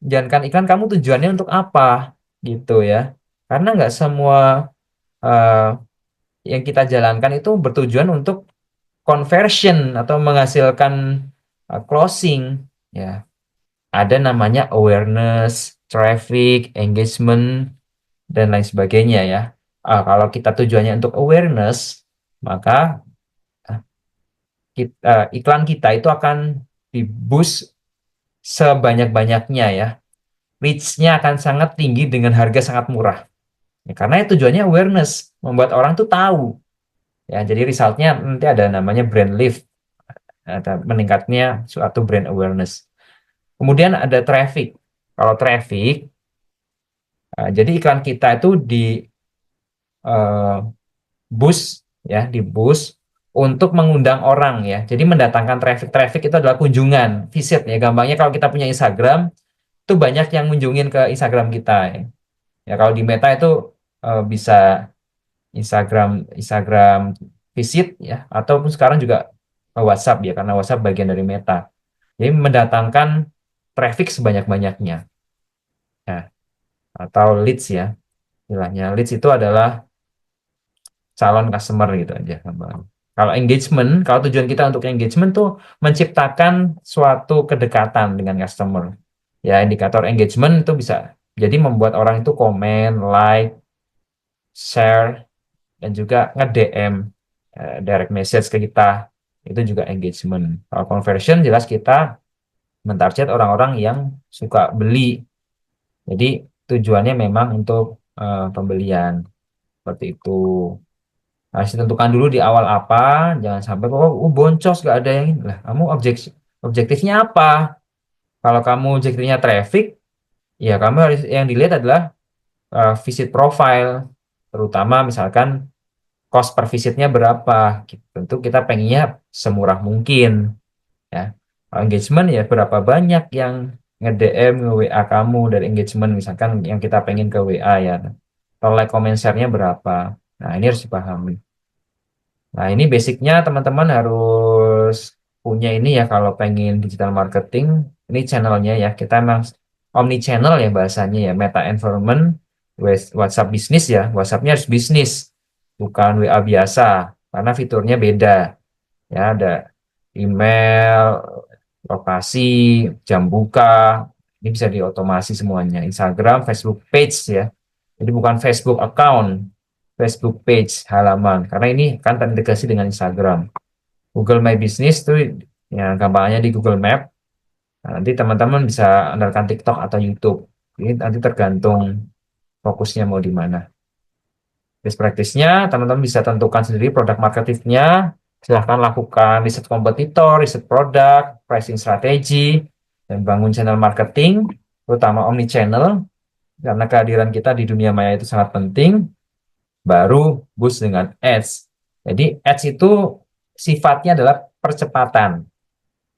Jalankan iklan kamu tujuannya untuk apa? Gitu ya. Karena nggak semua eh, yang kita jalankan itu bertujuan untuk conversion atau menghasilkan closing. Ya, ada namanya awareness, traffic, engagement, dan lain sebagainya ya. Kalau kita tujuannya untuk awareness, maka iklan kita itu akan di boost sebanyak-banyaknya ya. Reach-nya akan sangat tinggi dengan harga sangat murah. Ya, karena tujuannya awareness, membuat orang tuh tahu. Ya, jadi resultnya nanti ada namanya brand lift, ada meningkatnya suatu brand awareness. Kemudian ada traffic. Kalau traffic, jadi iklan kita itu di eh, boost ya, di boost untuk mengundang orang ya. Jadi mendatangkan traffic itu adalah kunjungan, visit ya. Gampangnya kalau kita punya Instagram, itu banyak yang kunjungin ke Instagram kita ya. Ya kalau di Meta itu bisa Instagram Instagram visit ya, ataupun sekarang juga WhatsApp ya, karena WhatsApp bagian dari Meta. Jadi mendatangkan traffic sebanyak-banyaknya. Nah, atau leads ya. Istilahnya leads itu adalah calon customer gitu aja gampang. Kalau engagement, kalau tujuan kita untuk engagement tuh menciptakan suatu kedekatan dengan customer. Ya, indikator engagement itu bisa jadi membuat orang itu komen, like, share, dan juga nge-DM, direct message ke kita. Itu juga engagement. Kalau conversion jelas kita mentarget orang-orang yang suka beli. Jadi tujuannya memang untuk pembelian. Seperti itu. Harus ditentukan dulu di awal apa, jangan sampai kok boncos gak ada yang ini. Lah, kamu objektifnya apa? Kalau kamu objektifnya traffic, ya kamu harus yang dilihat adalah visit profile, terutama misalkan cost per visitnya berapa. Tentu kita pengennya semurah mungkin, ya. Kalau engagement ya berapa banyak yang nge-DM, nge-WA kamu dari engagement misalkan yang kita pengen ke WA ya. Atau like, comment, share-nya berapa. Nah, ini harus dipahami. Nah, ini basicnya teman-teman harus punya ini ya kalau pengen digital marketing. Ini channelnya ya. Kita emang omni channel ya bahasanya ya. Meta environment, WhatsApp bisnis ya. WhatsApp-nya harus bisnis, bukan WA biasa. Karena fiturnya beda. Ya, ada email, lokasi, jam buka. Ini bisa diotomasi semuanya. Instagram, Facebook page ya. Jadi bukan Facebook account, Facebook page halaman. Karena ini kan terintegrasi dengan Instagram. Google My Business itu yang gampangnya di Google Map. Nah, nanti teman-teman bisa andalkan TikTok atau YouTube. Ini nanti tergantung fokusnya mau di mana. Best practice-nya, teman-teman bisa tentukan sendiri produk marketingnya. Silahkan lakukan riset kompetitor, riset produk, pricing strategi, dan bangun channel marketing, terutama omni-channel, karena kehadiran kita di dunia maya itu sangat penting. Baru boost dengan ads. Jadi ads itu sifatnya adalah percepatan.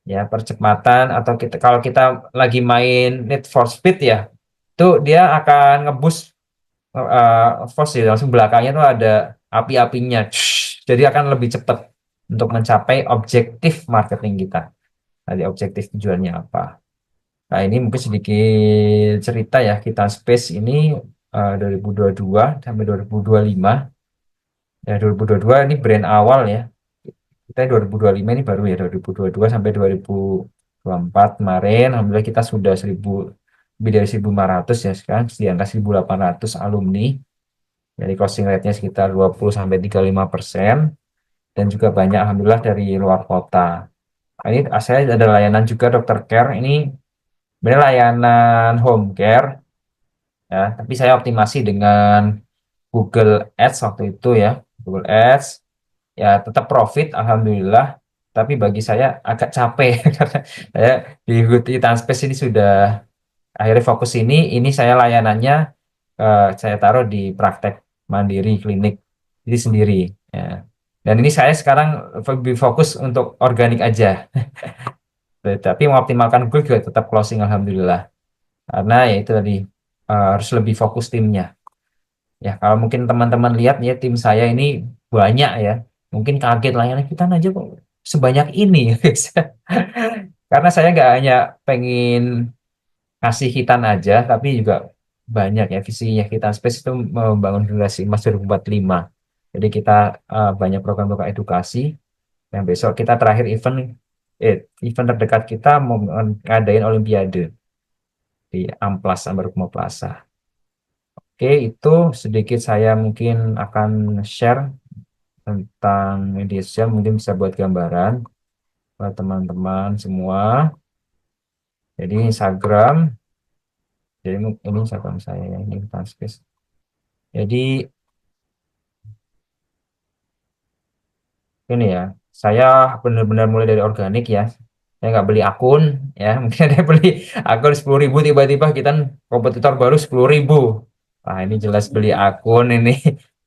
Ya, percepatan atau kita kalau kita lagi main Need for Speed ya, itu dia akan ngeboost force ya, langsung belakangnya tuh ada api-apinya. Jadi akan lebih cepat untuk mencapai objektif marketing kita. Tadi objektif tujuannya apa? Nah, ini mungkin sedikit cerita ya kita Space ini 2022 sampai 2025. Ya 2022 ini brand awal ya. Kita 2025 ini baru ya 2022 sampai 2024 kemarin. Alhamdulillah kita sudah 1000 lebih dari 1.500 ya sekarang di angka 1.800 alumni. Jadi closing rate-nya sekitar 20 sampai 35% dan juga banyak alhamdulillah dari luar kota. Nah, ini saya ada layanan juga dokter care. Ini benar layanan home care ya, tapi saya optimasi dengan Google Ads waktu itu ya. Google Ads ya tetap profit alhamdulillah, tapi bagi saya agak capek karena saya di Tanspace ini sudah akhirnya fokus ini saya layanannya saya taruh di praktek mandiri klinik jadi sendiri ya. Dan ini saya sekarang lebih fokus untuk organik aja, tapi mengoptimalkan Google juga tetap closing alhamdulillah, karena ya itu tadi harus lebih fokus timnya. Ya, kalau mungkin teman-teman lihat ya tim saya ini banyak ya. Mungkin kaget lah ya kita aja kok sebanyak ini. Karena saya nggak hanya pengen kasih hitan aja, tapi juga banyak ya visinya kita Space itu membangun generasi emas 2045. Jadi kita banyak program-program edukasi. Yang besok kita terakhir event terdekat kita mau ngadain Olimpiade di Amplas Ambarukmo Plaza. Oke, itu sedikit saya mungkin akan share tentang media sosial, mungkin bisa buat gambaran buat teman-teman semua. Jadi Instagram, jadi ini Instagram saya ya, ini Space. Jadi ini ya, saya benar-benar mulai dari organik ya. Saya nggak beli akun ya, mungkin ada yang beli akun 10.000 tiba-tiba kita kompetitor baru 10.000. Wah ini jelas beli akun ini,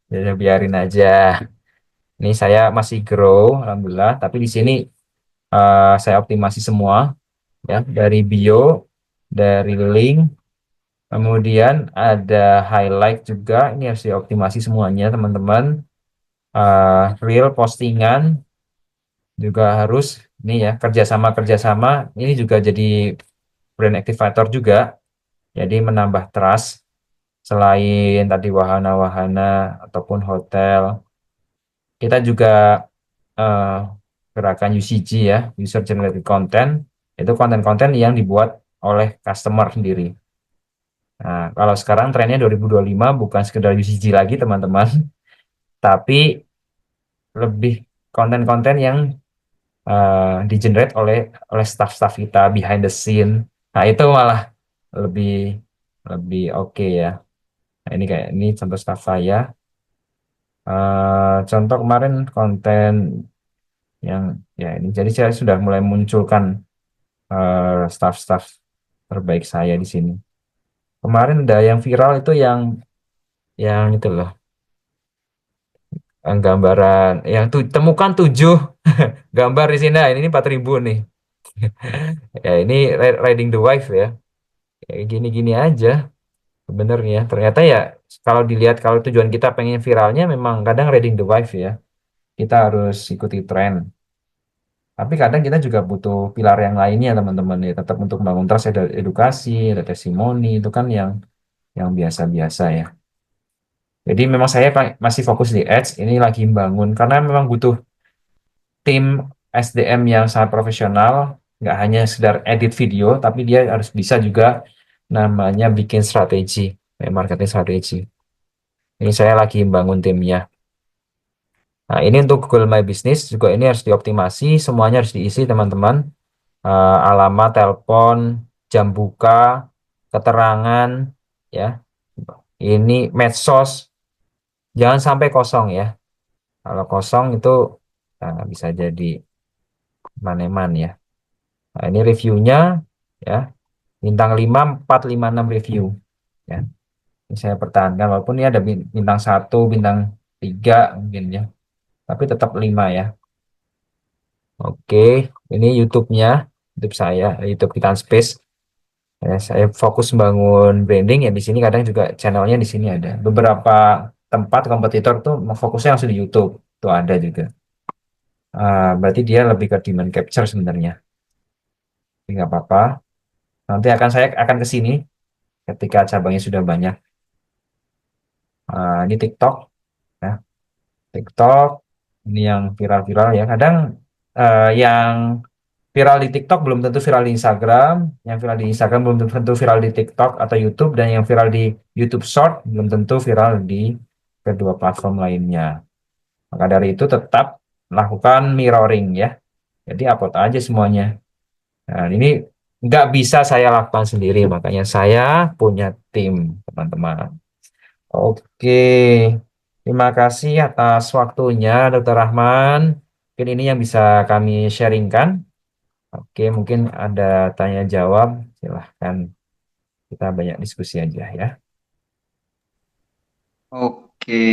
jadi biarin aja. Ini saya masih grow, alhamdulillah. Tapi di sini saya optimasi semua ya dari bio, dari link, kemudian ada highlight juga. Ini harus dioptimasi semuanya teman-teman. Real postingan juga harus ini ya kerjasama ini juga jadi brand activator juga. Jadi menambah trust selain tadi wahana-wahana ataupun hotel. Kita juga eh, gerakan UCG ya, User Generated Content, itu konten-konten yang dibuat oleh customer sendiri. Nah, kalau sekarang trennya 2025 bukan sekedar UCG lagi teman-teman, tapi lebih konten-konten yang di-generate oleh staff-staff kita behind the scene. Nah, itu malah lebih lebih oke ya. Nah, ini kayak ini contoh staff saya. Contoh kemarin konten yang ya ini jadi saya sudah mulai munculkan staff-staff terbaik saya di sini. Kemarin ada yang viral itu yang itu loh, yang gambaran yang temukan 7 gambar di sini. Nah, ini 4.000 nih. Ya ini riding the wave ya. Kayak gini-gini aja sebenarnya. Ternyata ya kalau dilihat kalau tujuan kita pengen viralnya memang kadang riding the wave ya. Kita harus ikuti tren. Tapi kadang kita juga butuh pilar yang lainnya teman-teman ya. Tetap untuk membangun trust ada edukasi, ada testimoni itu kan yang biasa-biasa ya. Jadi memang saya masih fokus di ads. Ini lagi membangun karena memang butuh tim SDM yang sangat profesional, nggak hanya sekedar edit video, tapi dia harus bisa juga namanya bikin strategi, marketing strategi. Ini saya lagi membangun timnya. Nah, ini untuk Google My Business juga ini harus dioptimasi, semuanya harus diisi teman-teman. Alamat, telepon, jam buka, keterangan, ya. Ini medsos, jangan sampai kosong ya. Kalau kosong itu bisa jadi maneman ya. Nah, ini reviewnya ya. Bintang 5, 4, 5, 6 review. Ya. Ini saya pertahankan walaupun ini ada bintang 1, bintang 3 mungkin ya. Tapi tetap 5 ya. Oke, ini YouTube-nya, YouTube saya, YouTube Titan Space. Ya, saya fokus membangun branding ya di sini kadang juga channelnya di sini ada. Beberapa tempat kompetitor tuh fokusnya langsung di YouTube. Tuh ada juga. Berarti dia lebih ke demand capture sebenarnya. Tapi nggak apa-apa. Nanti saya akan ke sini ketika cabangnya sudah banyak. Ini TikTok. Ya. TikTok ini yang viral-viral ya. Kadang yang viral di TikTok belum tentu viral di Instagram, yang viral di Instagram belum tentu viral di TikTok atau YouTube, dan yang viral di YouTube Short belum tentu viral di kedua platform lainnya. Maka dari itu tetap lakukan mirroring ya. Jadi upload aja semuanya. Nah, ini nggak bisa saya lakukan sendiri, makanya saya punya tim, teman-teman. Oke, terima kasih atas waktunya, Dokter Rahman. Mungkin ini yang bisa kami sharingkan. Oke, mungkin ada tanya jawab. Silahkan kita banyak diskusi aja ya. Oke,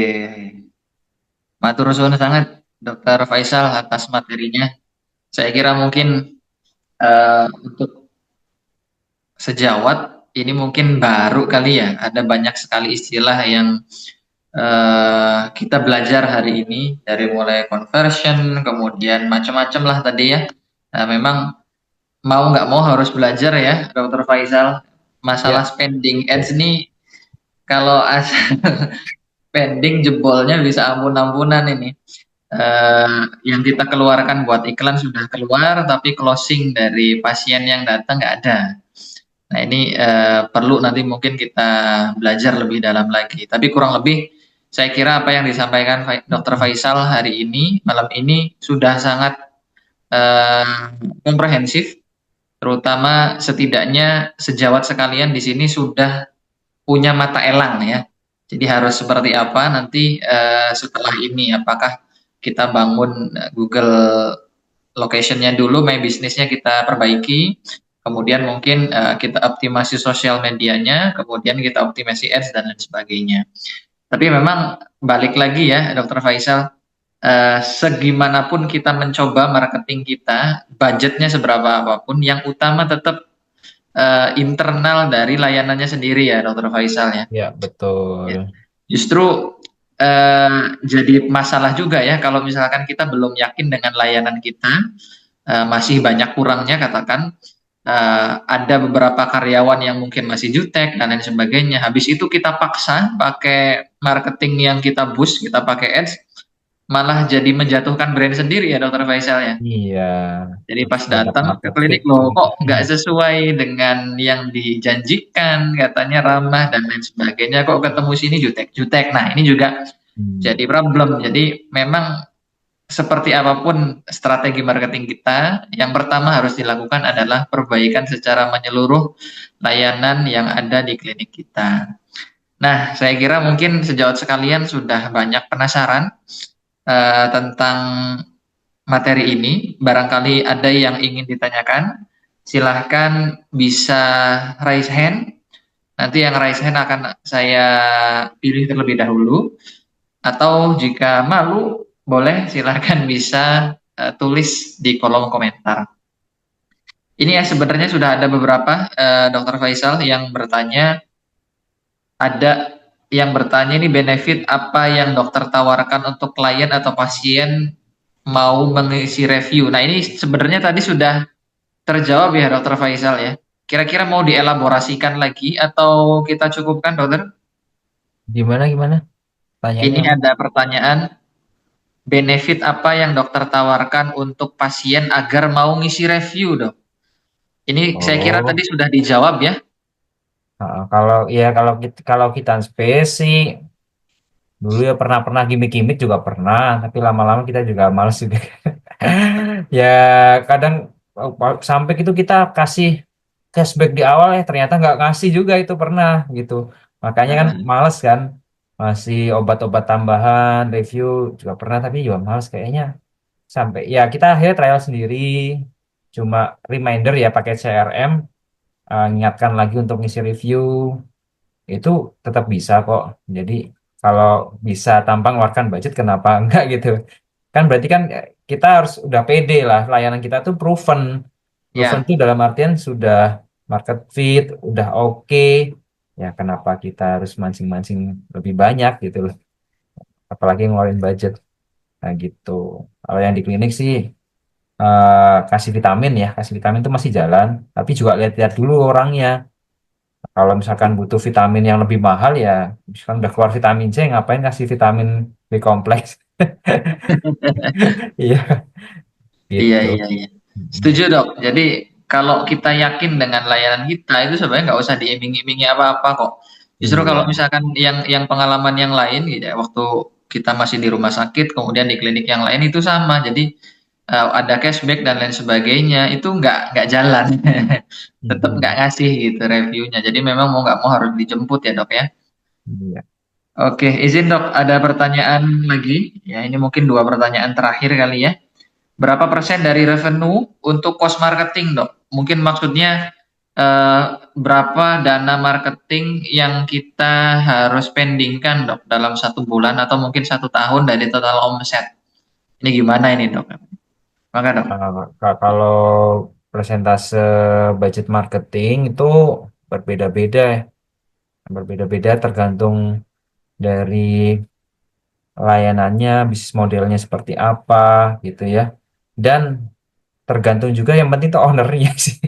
matur suwun sangat Dokter Faisal atas materinya. Saya kira mungkin untuk sejawat ini mungkin baru kali ya. Ada banyak sekali istilah yang kita belajar hari ini dari mulai conversion, kemudian macam-macam lah tadi ya. Nah, memang mau nggak mau harus belajar ya, Dokter Faisal. Masalah Ya, spending ads betul. nih, kalau spending jebolnya bisa ampun-ampunan ini. Yang kita keluarkan buat iklan sudah keluar, tapi closing dari pasien yang datang nggak ada. Nah, ini perlu nanti mungkin kita belajar lebih dalam lagi. Tapi kurang lebih saya kira apa yang disampaikan Dr. Faisal hari ini, malam ini sudah sangat eh, komprehensif, terutama setidaknya sejawat sekalian di sini sudah punya mata elang ya. Jadi harus seperti apa nanti setelah ini, apakah kita bangun Google locationnya dulu, my businessnya kita perbaiki, kemudian mungkin kita optimasi sosial medianya, kemudian kita optimasi ads dan lain sebagainya. Tapi memang balik lagi ya, Dokter Faisal, segimanapun kita mencoba marketing kita, budgetnya seberapa apapun, yang utama tetap internal dari layanannya sendiri ya, Dokter Faisal ya. Ya, Ya. betul. Justru jadi masalah juga ya kalau misalkan kita belum yakin dengan layanan kita, masih banyak kurangnya katakan ada beberapa karyawan yang mungkin masih jutek dan lain sebagainya. Habis itu kita paksa pakai marketing yang kita boost, kita pakai ads, malah jadi menjatuhkan brand sendiri ya Dokter Faisal ya. Iya, Jadi terus pas banyak datang ke market fit klinik loh juga. kok nggak sesuai dengan yang dijanjikan, katanya ramah dan lain sebagainya, kok ketemu sini jutek-jutek. Nah ini juga Hmm. jadi problem. Jadi memang seperti apapun strategi marketing kita, yang pertama harus dilakukan adalah perbaikan secara menyeluruh layanan yang ada di klinik kita. Nah, saya kira mungkin sejawat sekalian sudah banyak penasaran tentang materi ini. Barangkali ada yang ingin ditanyakan, silahkan bisa raise hand. Nanti yang raise hand akan saya pilih terlebih dahulu. Atau jika malu, boleh silakan bisa tulis di kolom komentar. Ini ya sebenarnya sudah ada beberapa Dokter Faisal yang bertanya, ada yang bertanya ini benefit apa yang dokter tawarkan untuk klien atau pasien mau mengisi review. Nah ini sebenarnya tadi sudah terjawab ya Dokter Faisal ya. Kira-kira mau dielaborasikan lagi atau kita cukupkan dokter? Gimana gimana? Tanyanya Ini apa? ada pertanyaan, benefit apa yang dokter tawarkan untuk pasien agar mau ngisi review dok? Ini saya kira tadi Oh, sudah dijawab ya. kalau ya kalau kita space sih dulu ya pernah gimmick-gimmick juga pernah, tapi lama-lama kita juga males juga. Ya kadang sampai itu kita kasih cashback di awal ya ternyata nggak ngasih juga itu pernah gitu. Makanya kan Nah, males kan, masih obat-obat tambahan, review juga pernah tapi juga males kayaknya. Sampai ya kita akhirnya trial sendiri, cuma reminder ya pakai CRM, ingatkan lagi untuk ngisi review itu tetap bisa kok. Jadi kalau bisa tanpa ngeluarkan budget kenapa enggak gitu. Kan berarti kan kita harus udah pede lah layanan kita tuh proven. Proven ya, tuh dalam artian sudah market fit, udah oke. Ya kenapa kita harus mancing-mancing lebih banyak gitu loh. Apalagi ngeluarin budget. Nah gitu. Kalau yang di klinik sih kasih vitamin ya, kasih vitamin itu masih jalan. Tapi juga lihat-lihat dulu orangnya. Kalau misalkan butuh vitamin yang lebih mahal ya, misalkan udah keluar vitamin C, ngapain kasih vitamin B kompleks? Iya, iya, gitu. iya, iya. Mm-mm. Setuju dok. Jadi kalau kita yakin dengan layanan kita itu sebenarnya nggak usah diiming-imingi apa-apa kok. Justru kalau Iya. misalkan yang pengalaman yang lain gitu ya, waktu kita masih di rumah sakit, kemudian di klinik yang lain itu sama. Jadi ada cashback dan lain sebagainya itu nggak jalan, tetap nggak Mm-mm. ngasih gitu reviewnya. Jadi memang mau nggak mau harus dijemput ya dok ya. Iya. Oke, izin dok, ada pertanyaan lagi. Ya ini mungkin dua pertanyaan terakhir kali ya. Berapa persen dari revenue untuk cost marketing, Dok? Mungkin maksudnya eh, berapa dana marketing yang kita harus spendingkan, Dok, dalam satu bulan atau mungkin satu tahun dari total omset. Ini gimana ini, Dok? Maka, Dok. Kalau persentase budget marketing itu berbeda-beda, ya. Berbeda-beda tergantung dari layanannya, bisnis modelnya seperti apa, gitu ya. Dan tergantung juga yang penting tuh ownernya sih.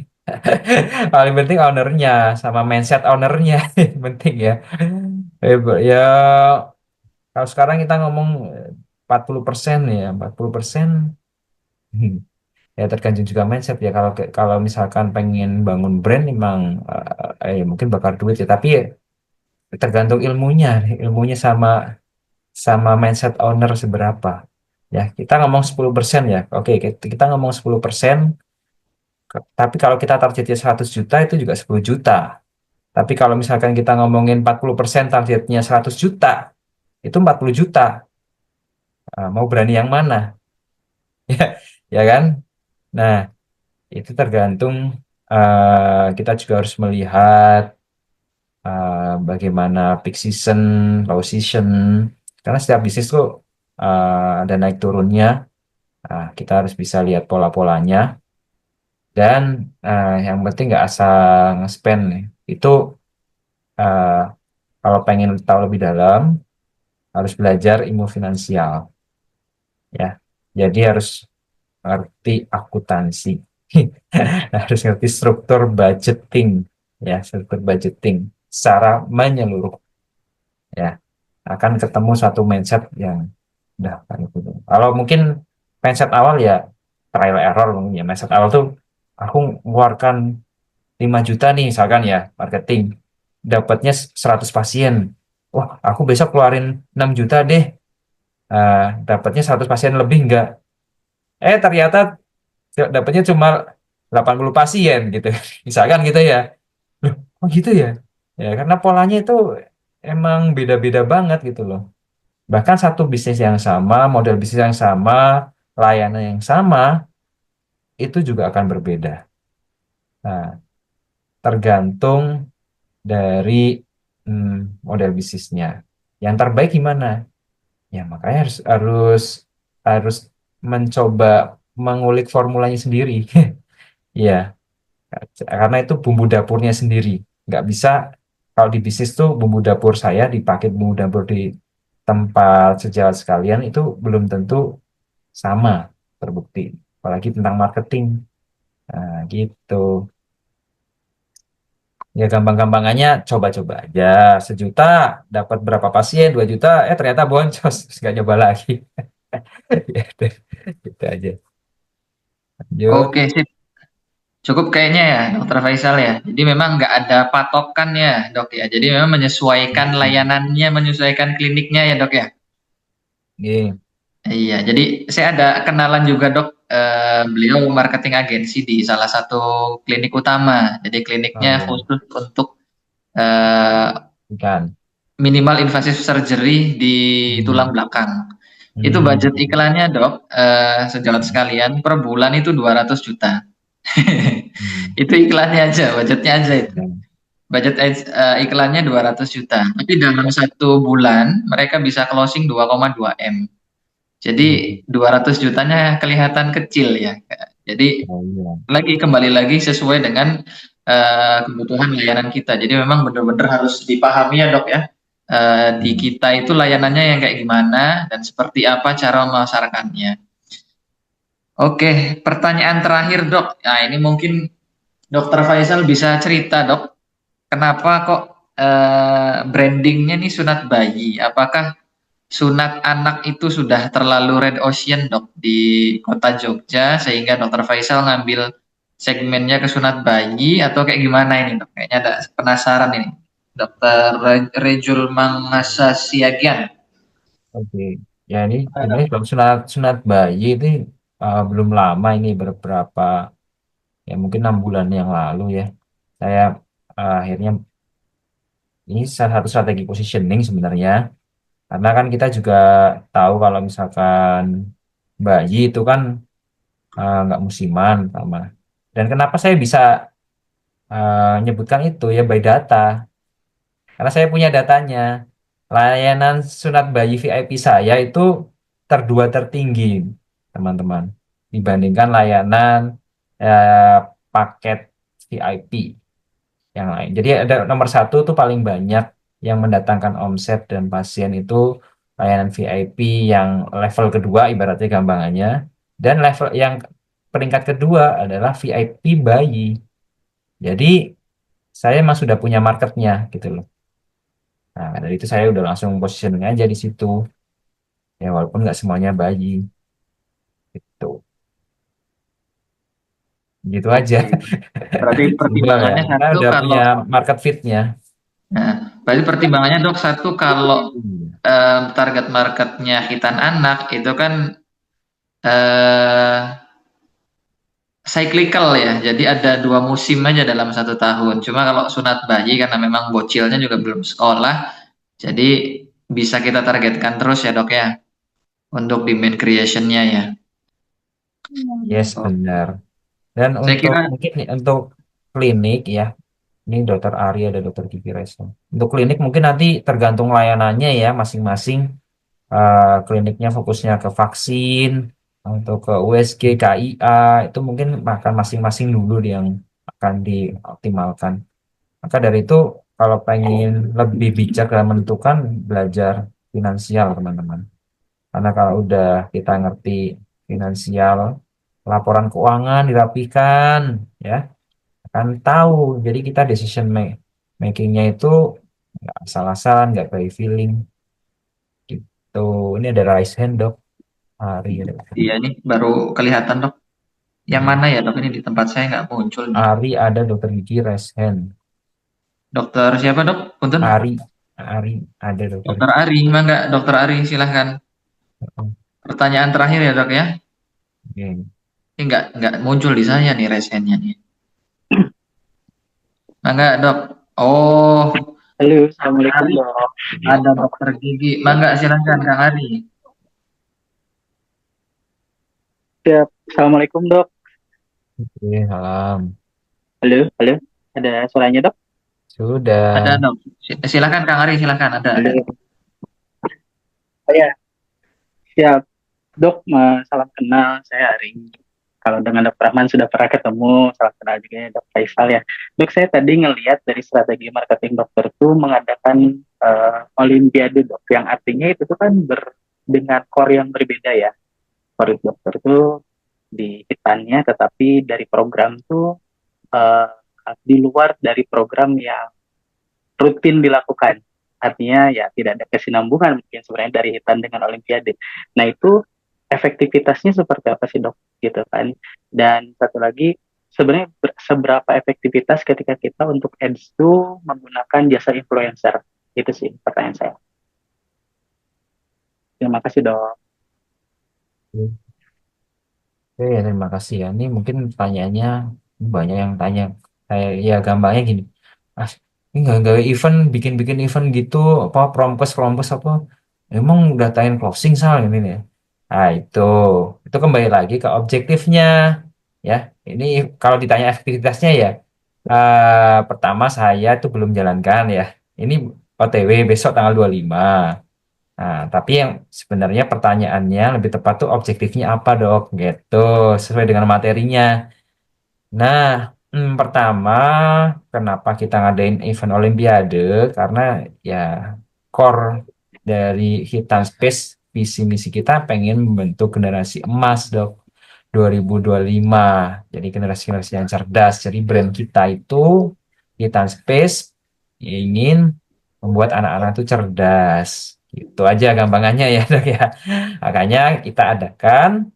Paling penting ownernya sama mindset ownernya yang penting ya. Ya kalau sekarang kita ngomong 40% ya, 40%. hmm, ya tergantung juga mindset ya. Kalau misalkan pengen bangun brand memang mungkin bakar duit ya, tapi tergantung ilmunya, ilmunya sama sama mindset owner seberapa. Ya, kita ngomong 10% ya. Oke, kita ngomong 10%. Tapi kalau kita targetnya 100 juta itu juga 10 juta. Tapi kalau misalkan kita ngomongin 40% targetnya 100 juta, itu 40 juta. Mau berani yang mana? Ya, ya kan? Nah, itu tergantung kita juga harus melihat bagaimana peak season, low season. Karena setiap bisnis tuh ada naik turunnya. Kita harus bisa lihat pola-polanya. Dan yang penting nggak asal nge-spend nih. Itu eh, kalau pengen tahu lebih dalam, harus belajar ilmu finansial. Ya, jadi harus ngerti akuntansi. Harus ngerti struktur budgeting. Ya, struktur budgeting secara menyeluruh. Ya, akan ketemu satu mindset yang udah kayak gitu. Kalau mungkin mindset awal ya trial error mungkin ya. Mindset awal tuh aku mengeluarkan 5 juta nih misalkan ya marketing. Dapatnya 100 pasien. Wah, aku besok keluarin 6 juta deh. Dapatnya 100 pasien lebih enggak? Ternyata dapatnya cuma 80 pasien gitu. Misalkan gitu ya. Loh, oh gitu ya? Ya, karena polanya itu emang beda-beda banget gitu loh. Bahkan satu bisnis yang sama, model bisnis yang sama, layanan yang sama, itu juga akan berbeda. Nah, tergantung dari model bisnisnya. Yang terbaik gimana? Ya, makanya harus harus harus mencoba mengulik formulanya sendiri. Iya. Karena itu bumbu dapurnya sendiri. Nggak bisa, kalau di bisnis tuh bumbu dapur saya dipakai bumbu dapur di tempat sejawat sekalian itu belum tentu sama, terbukti. Apalagi tentang marketing. Nah, gitu. Ya gampang-gampangannya coba-coba aja. 1 juta dapat berapa pasien, 2 juta, ternyata boncos. Terus nggak nyoba lagi. Gitu, gitu aja. Lanjut. Oke, sip. Cukup kayaknya ya, Dokter Faisal ya. Jadi memang nggak ada patokan ya, Dok ya. Jadi memang menyesuaikan Hmm. layanannya, menyesuaikan kliniknya ya, Dok ya. Iya. Iya, jadi saya ada kenalan juga, Dok. Beliau marketing agensi di salah satu klinik utama. Jadi kliniknya Oh ya, khusus untuk eh, ikan. minimal invasive surgery di tulang Hmm. belakang. Itu Hmm. budget iklannya, Dok, sejawat Hmm. sekalian, per bulan itu 200 juta. Hmm. Itu iklannya aja, budgetnya aja itu. Ya. Budget iklannya 200 juta. Tapi dalam 1 bulan mereka bisa closing 2,2 M. Hmm. Jadi 200 jutanya kelihatan kecil ya. Jadi Oh iya. kembali lagi sesuai dengan kebutuhan layanan kita. Jadi memang benar-benar harus dipahami ya, Dok ya. Di Hmm. kita itu layanannya yang kayak gimana dan seperti apa cara memasarkannya. Oke, pertanyaan terakhir, Dok. Nah, ini mungkin Dokter Faisal bisa cerita, Dok. Kenapa kok brandingnya nih sunat bayi? Apakah sunat anak itu sudah terlalu red ocean, Dok, di kota Jogja sehingga Dokter Faisal ngambil segmennya ke sunat bayi atau kayak gimana ini, Dok? Kayaknya ada penasaran ini. Dokter Rejul Mangasa Siagian. Oke. Ya ini sebenarnya kalau sunat sunat bayi itu belum lama ini beberapa ya mungkin 6 bulan yang lalu ya. Saya akhirnya ini salah satu strategi positioning sebenarnya. Karena kan kita juga tahu kalau misalkan bayi itu kan nggak musiman sama. Dan kenapa saya bisa nyebutkan itu ya by data? Karena saya punya datanya. Layanan sunat bayi VIP saya itu terdua tertinggi, teman-teman, dibandingkan layanan eh, paket VIP yang lain. Jadi ada nomor satu tuh paling banyak yang mendatangkan omset dan pasien itu layanan VIP yang level kedua ibaratnya gampangannya, dan level yang peringkat kedua adalah VIP bayi. Jadi saya emang sudah punya marketnya gitu loh. Nah, dari itu saya udah langsung positioning aja di situ. Ya, walaupun nggak semuanya bayi. Gitu. Gitu aja. Oke. Berarti Simpel ya. pertimbangannya Kita satu udah kalau punya market fit-nya. nah, berarti pertimbangannya, Dok, satu kalau Iya. target marketnya hitan anak itu kan eh cyclical ya. Jadi ada 2 musim aja dalam 1 tahun. Cuma kalau sunat bayi karena memang bocilnya juga belum sekolah, jadi bisa kita targetkan terus ya, Dok ya, untuk demand creation-nya ya. Yes, Oh, benar. Dan saya untuk kira mungkin untuk klinik ya, ini Dokter Ari ada Dokter Kiki Reso. Untuk klinik mungkin nanti tergantung layanannya ya masing-masing. Kliniknya fokusnya ke vaksin atau ke USG, KIA itu mungkin makan masing-masing dulu yang akan dioptimalkan. Maka dari itu kalau pengen lebih bijak dalam menentukan belajar finansial teman-teman. Karena kalau udah kita ngerti finansial, laporan keuangan dirapikan, ya akan tahu. Jadi kita makingnya itu nggak asal-asalan, nggak by feeling gitu. Ini ada rice hand dok, Ari ada. iya nih baru kelihatan, Dok. Yang Hmm. mana ya, Dok? Ini di tempat saya nggak muncul nih. Ari ada dokter gigi rice hand. Dokter siapa, Dok? Punten. Ari, Ari ada dokter Dokter gigi. Ari, mangga Dokter Ari silahkan. Pertanyaan terakhir ya, Dok ya. Oke. Ini nggak muncul di saya nih resennya nih. Mangga, Dok. Oh, Halo, Kang Assalamualaikum Ari, dok. ada dokter gigi. Mangga, silakan Kang Ari. Siap. Assalamualaikum dok. Oke, salam. Halo, halo. Ada suaranya dok? Ada, Sudah. Dok. Silakan Kang Ari, silakan. Ada. Halo. Oh ya, siap. Dok, salam kenal. Saya Ari. kalau dengan Dr. Rahman sudah pernah ketemu, salah kenal juga ya Dok Faisal ya. Dok, saya tadi ngelihat dari strategi marketing dokter tuh mengadakan Olimpiade dok, yang artinya itu tuh kan dengan core yang berbeda ya. Core dokter tuh di hitannya, tetapi dari program tuh eh, di luar dari program yang rutin dilakukan. Artinya ya tidak ada kesinambungan mungkin sebenarnya dari hitan dengan Olimpiade. Nah itu efektivitasnya seperti apa sih dok? Gitu kan. Dan satu lagi, sebenarnya seberapa efektivitas ketika kita untuk ads itu menggunakan jasa influencer? Itu sih pertanyaan saya. Terima kasih dok. Oke, terima kasih ya. Ini mungkin pertanyaannya banyak yang tanya. Kayak ya gampangnya gini. Ah, ini nggak event, bikin-bikin event gitu, apa prompes apa? Emang udah tayang closing soal ini nih. Nah, itu kembali lagi ke objektifnya, ya. Ini kalau ditanya aktivitasnya ya, pertama saya tuh belum jalankan ya. Ini OTW besok tanggal 25. Nah, tapi yang sebenarnya pertanyaannya lebih tepat tuh objektifnya apa dok, gitu, sesuai dengan materinya. Nah, pertama, kenapa kita ngadain event Olimpiade? Karena ya core dari Hitam Space, visi misi kita pengen membentuk generasi emas dok, 2025. Jadi generasi-generasi yang cerdas. Jadi brand kita itu Hitam Space ingin membuat anak-anak itu cerdas. Itu aja gampangannya ya dok ya. Makanya kita adakan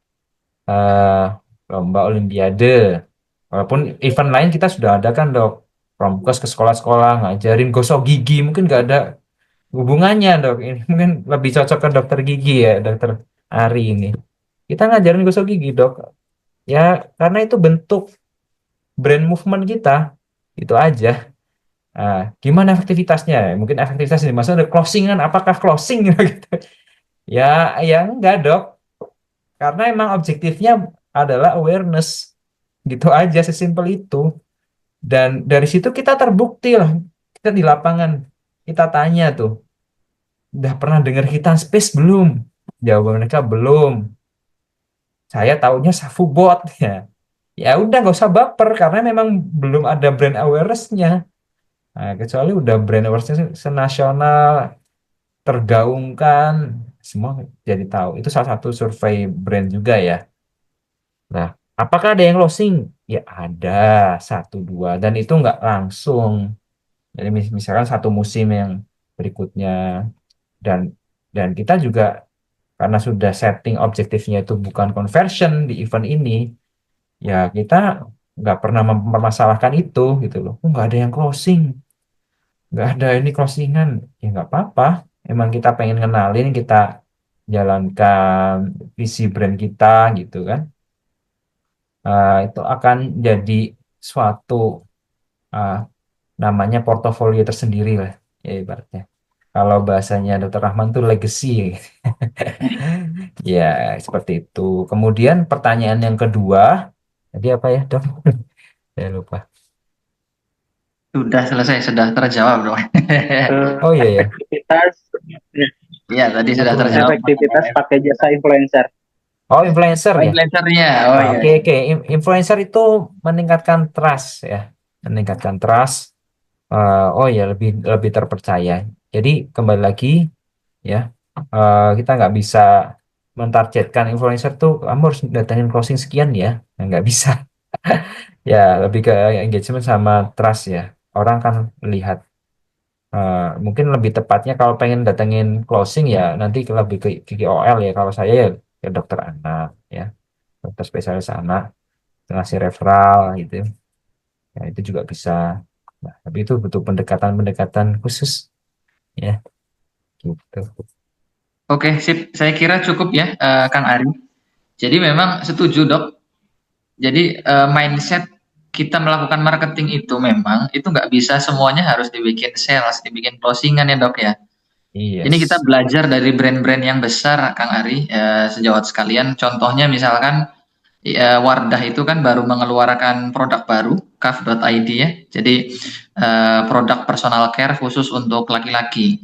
eh, lomba Olimpiade. Walaupun event lain kita sudah ada kan dok. Promkes ke sekolah-sekolah ngajarin gosok gigi. Mungkin nggak ada hubungannya dok. Ini mungkin lebih cocok ke dokter gigi ya, dokter Ari ini. Kita ngajarin gosok gigi dok. Ya karena itu bentuk brand movement kita. Itu aja. Nah, gimana efektivitasnya? Mungkin efektivitasnya dimaksud ada closing kan? Apakah closing gitu? Ya, ya enggak dok. Karena emang objektifnya adalah awareness. Gitu aja, sesimpel itu. Dan dari situ kita terbukti lah. Kita di lapangan. Kita tanya tuh. Udah pernah dengar Hitan Space belum? Jawaban mereka belum. Saya taunya Safubot ya. Ya udah nggak usah baper karena memang belum ada brand awareness-nya. Nah, kecuali udah brand awareness-nya senasional, tergaungkan, semua jadi tahu. Itu salah satu survei brand juga ya. Nah, apakah ada yang closing? Ya ada, satu dua, dan itu nggak langsung. Jadi misalkan satu musim yang berikutnya, dan kita juga karena sudah setting objektifnya itu bukan conversion di event ini, ya kita nggak pernah mempermasalahkan itu gitu loh. Oh, nggak ada yang closing, nggak ada ini closingan, ya nggak apa-apa. Emang kita pengen kenalin, kita jalankan visi brand kita gitu kan. Itu akan jadi suatu ah, namanya portofolio tersendiri lah ya ibaratnya. Kalau bahasanya Dr. Rahman tuh legacy. Ya, seperti itu. Kemudian pertanyaan yang kedua, tadi apa ya, Dok? Saya lupa. Sudah selesai, sudah terjawab dong. Oh iya ya. Efektivitas, Iya, tadi sudah terjawab. efektivitas pakai jasa influencer. Oh, influencer Oh, ya. influencernya. Oh iya. Oke, oke. Influencer itu meningkatkan trust ya. Meningkatkan trust. Oh ya, lebih lebih terpercaya. Jadi kembali lagi ya, kita nggak bisa mentargetkan influencer tuh kamu harus datangin closing sekian ya. Nah, nggak bisa. Ya, lebih ke engagement sama trust ya. Orang kan lihat, mungkin lebih tepatnya kalau pengen datengin closing ya nanti lebih ke KOL ya. Kalau saya ya ke dokter anak ya, dokter spesialis anak ngasih referral gitu. Ya itu juga bisa. Nah, tapi itu butuh pendekatan-pendekatan khusus ya gitu. Oke, sip. Saya kira cukup ya, Kang Ari. Jadi memang setuju, Dok. Jadi mindset kita melakukan marketing itu memang itu nggak bisa semuanya harus dibikin sales, dibikin closingan ya, Dok ya. Ini kita Yes. belajar dari brand-brand yang besar, Kang Ari, sejawat sekalian. Contohnya misalkan Wardah itu kan baru mengeluarkan produk baru, kaf.id ya. Jadi produk personal care khusus untuk laki-laki.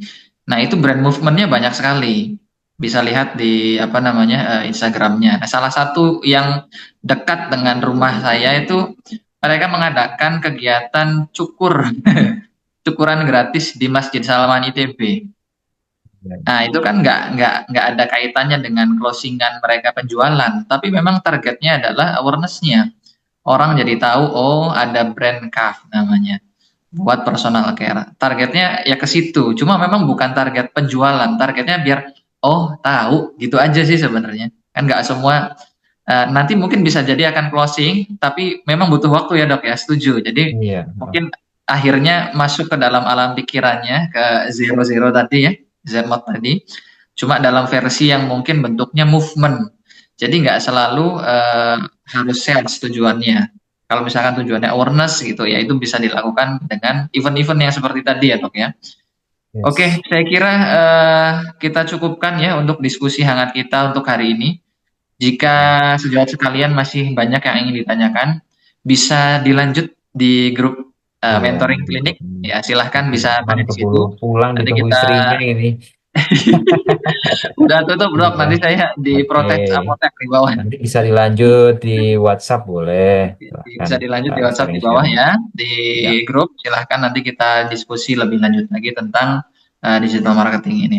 Nah itu brand movementnya banyak sekali. Bisa lihat di apa namanya Instagramnya. Nah, salah satu yang dekat dengan rumah saya itu mereka mengadakan kegiatan cukur, cukuran gratis di Masjid Salaman ITB. Ya. Nah, itu kan nggak ada kaitannya dengan closingan mereka penjualan, tapi memang targetnya adalah awareness-nya. Orang jadi tahu, oh ada brand Kaf namanya, buat personal care. Targetnya ya ke situ. Cuma memang bukan target penjualan, targetnya biar oh tahu gitu aja sih sebenarnya. Kan nggak semua nanti mungkin bisa jadi akan closing, tapi memang butuh waktu ya dok ya, setuju. Jadi Iya. mungkin akhirnya masuk ke dalam alam pikirannya ke zero zero tadi ya, Zmod tadi. Cuma dalam versi yang mungkin bentuknya movement. Jadi nggak selalu harus sales tujuannya. Kalau misalkan tujuannya awareness gitu ya, itu bisa dilakukan dengan event-event yang seperti tadi ya dok ya. Oke, Yes. saya kira kita cukupkan ya untuk diskusi hangat kita untuk hari ini. Jika sejawat sekalian masih banyak yang ingin ditanyakan, bisa dilanjut di grup Iya, mentoring di klinik. grup ini. Ya, silahkan Oke, bisa cuman tanya di keburu situ. pulang Nanti ditunggu kita istrinya ini. udah tutup, Dok. Iya. Nanti saya Oke. diprotes apotek di bawah. Nanti bisa dilanjut di WhatsApp boleh. Silahkan Bisa dilanjut kita di WhatsApp di bawah sharing-sharing. ya, di Ya. grup. Silahkan nanti kita diskusi lebih lanjut lagi tentang digital marketing ini.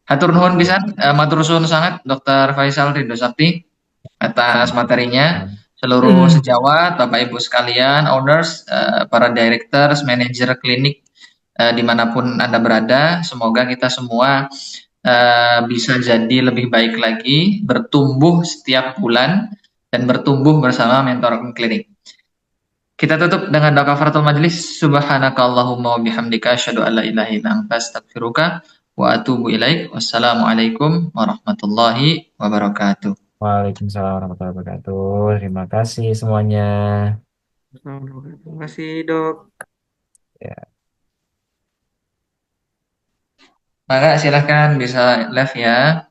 Hatur nuhun Oke. pisan, matur suwun sangat Dr. Faisal Ridho Sakti atas materinya. Sama-sama. Seluruh sejawat, Bapak Ibu sekalian, owners, para directors, manajer klinik dimanapun Anda berada, semoga kita semua bisa jadi lebih baik lagi, bertumbuh setiap bulan, dan bertumbuh bersama mentor klinik. Kita tutup dengan doa kafaratul majlis. Subhanakallahumma wa bihamdika asyhadu an la ilaha illa anta astaghfiruka wa atubu ilaik. Wassalamualaikum warahmatullahi wabarakatuh. Waalaikumsalam warahmatullahi wabarakatuh. Terima kasih semuanya. Terima kasih, Dok. Ya. Maka silahkan bisa live ya.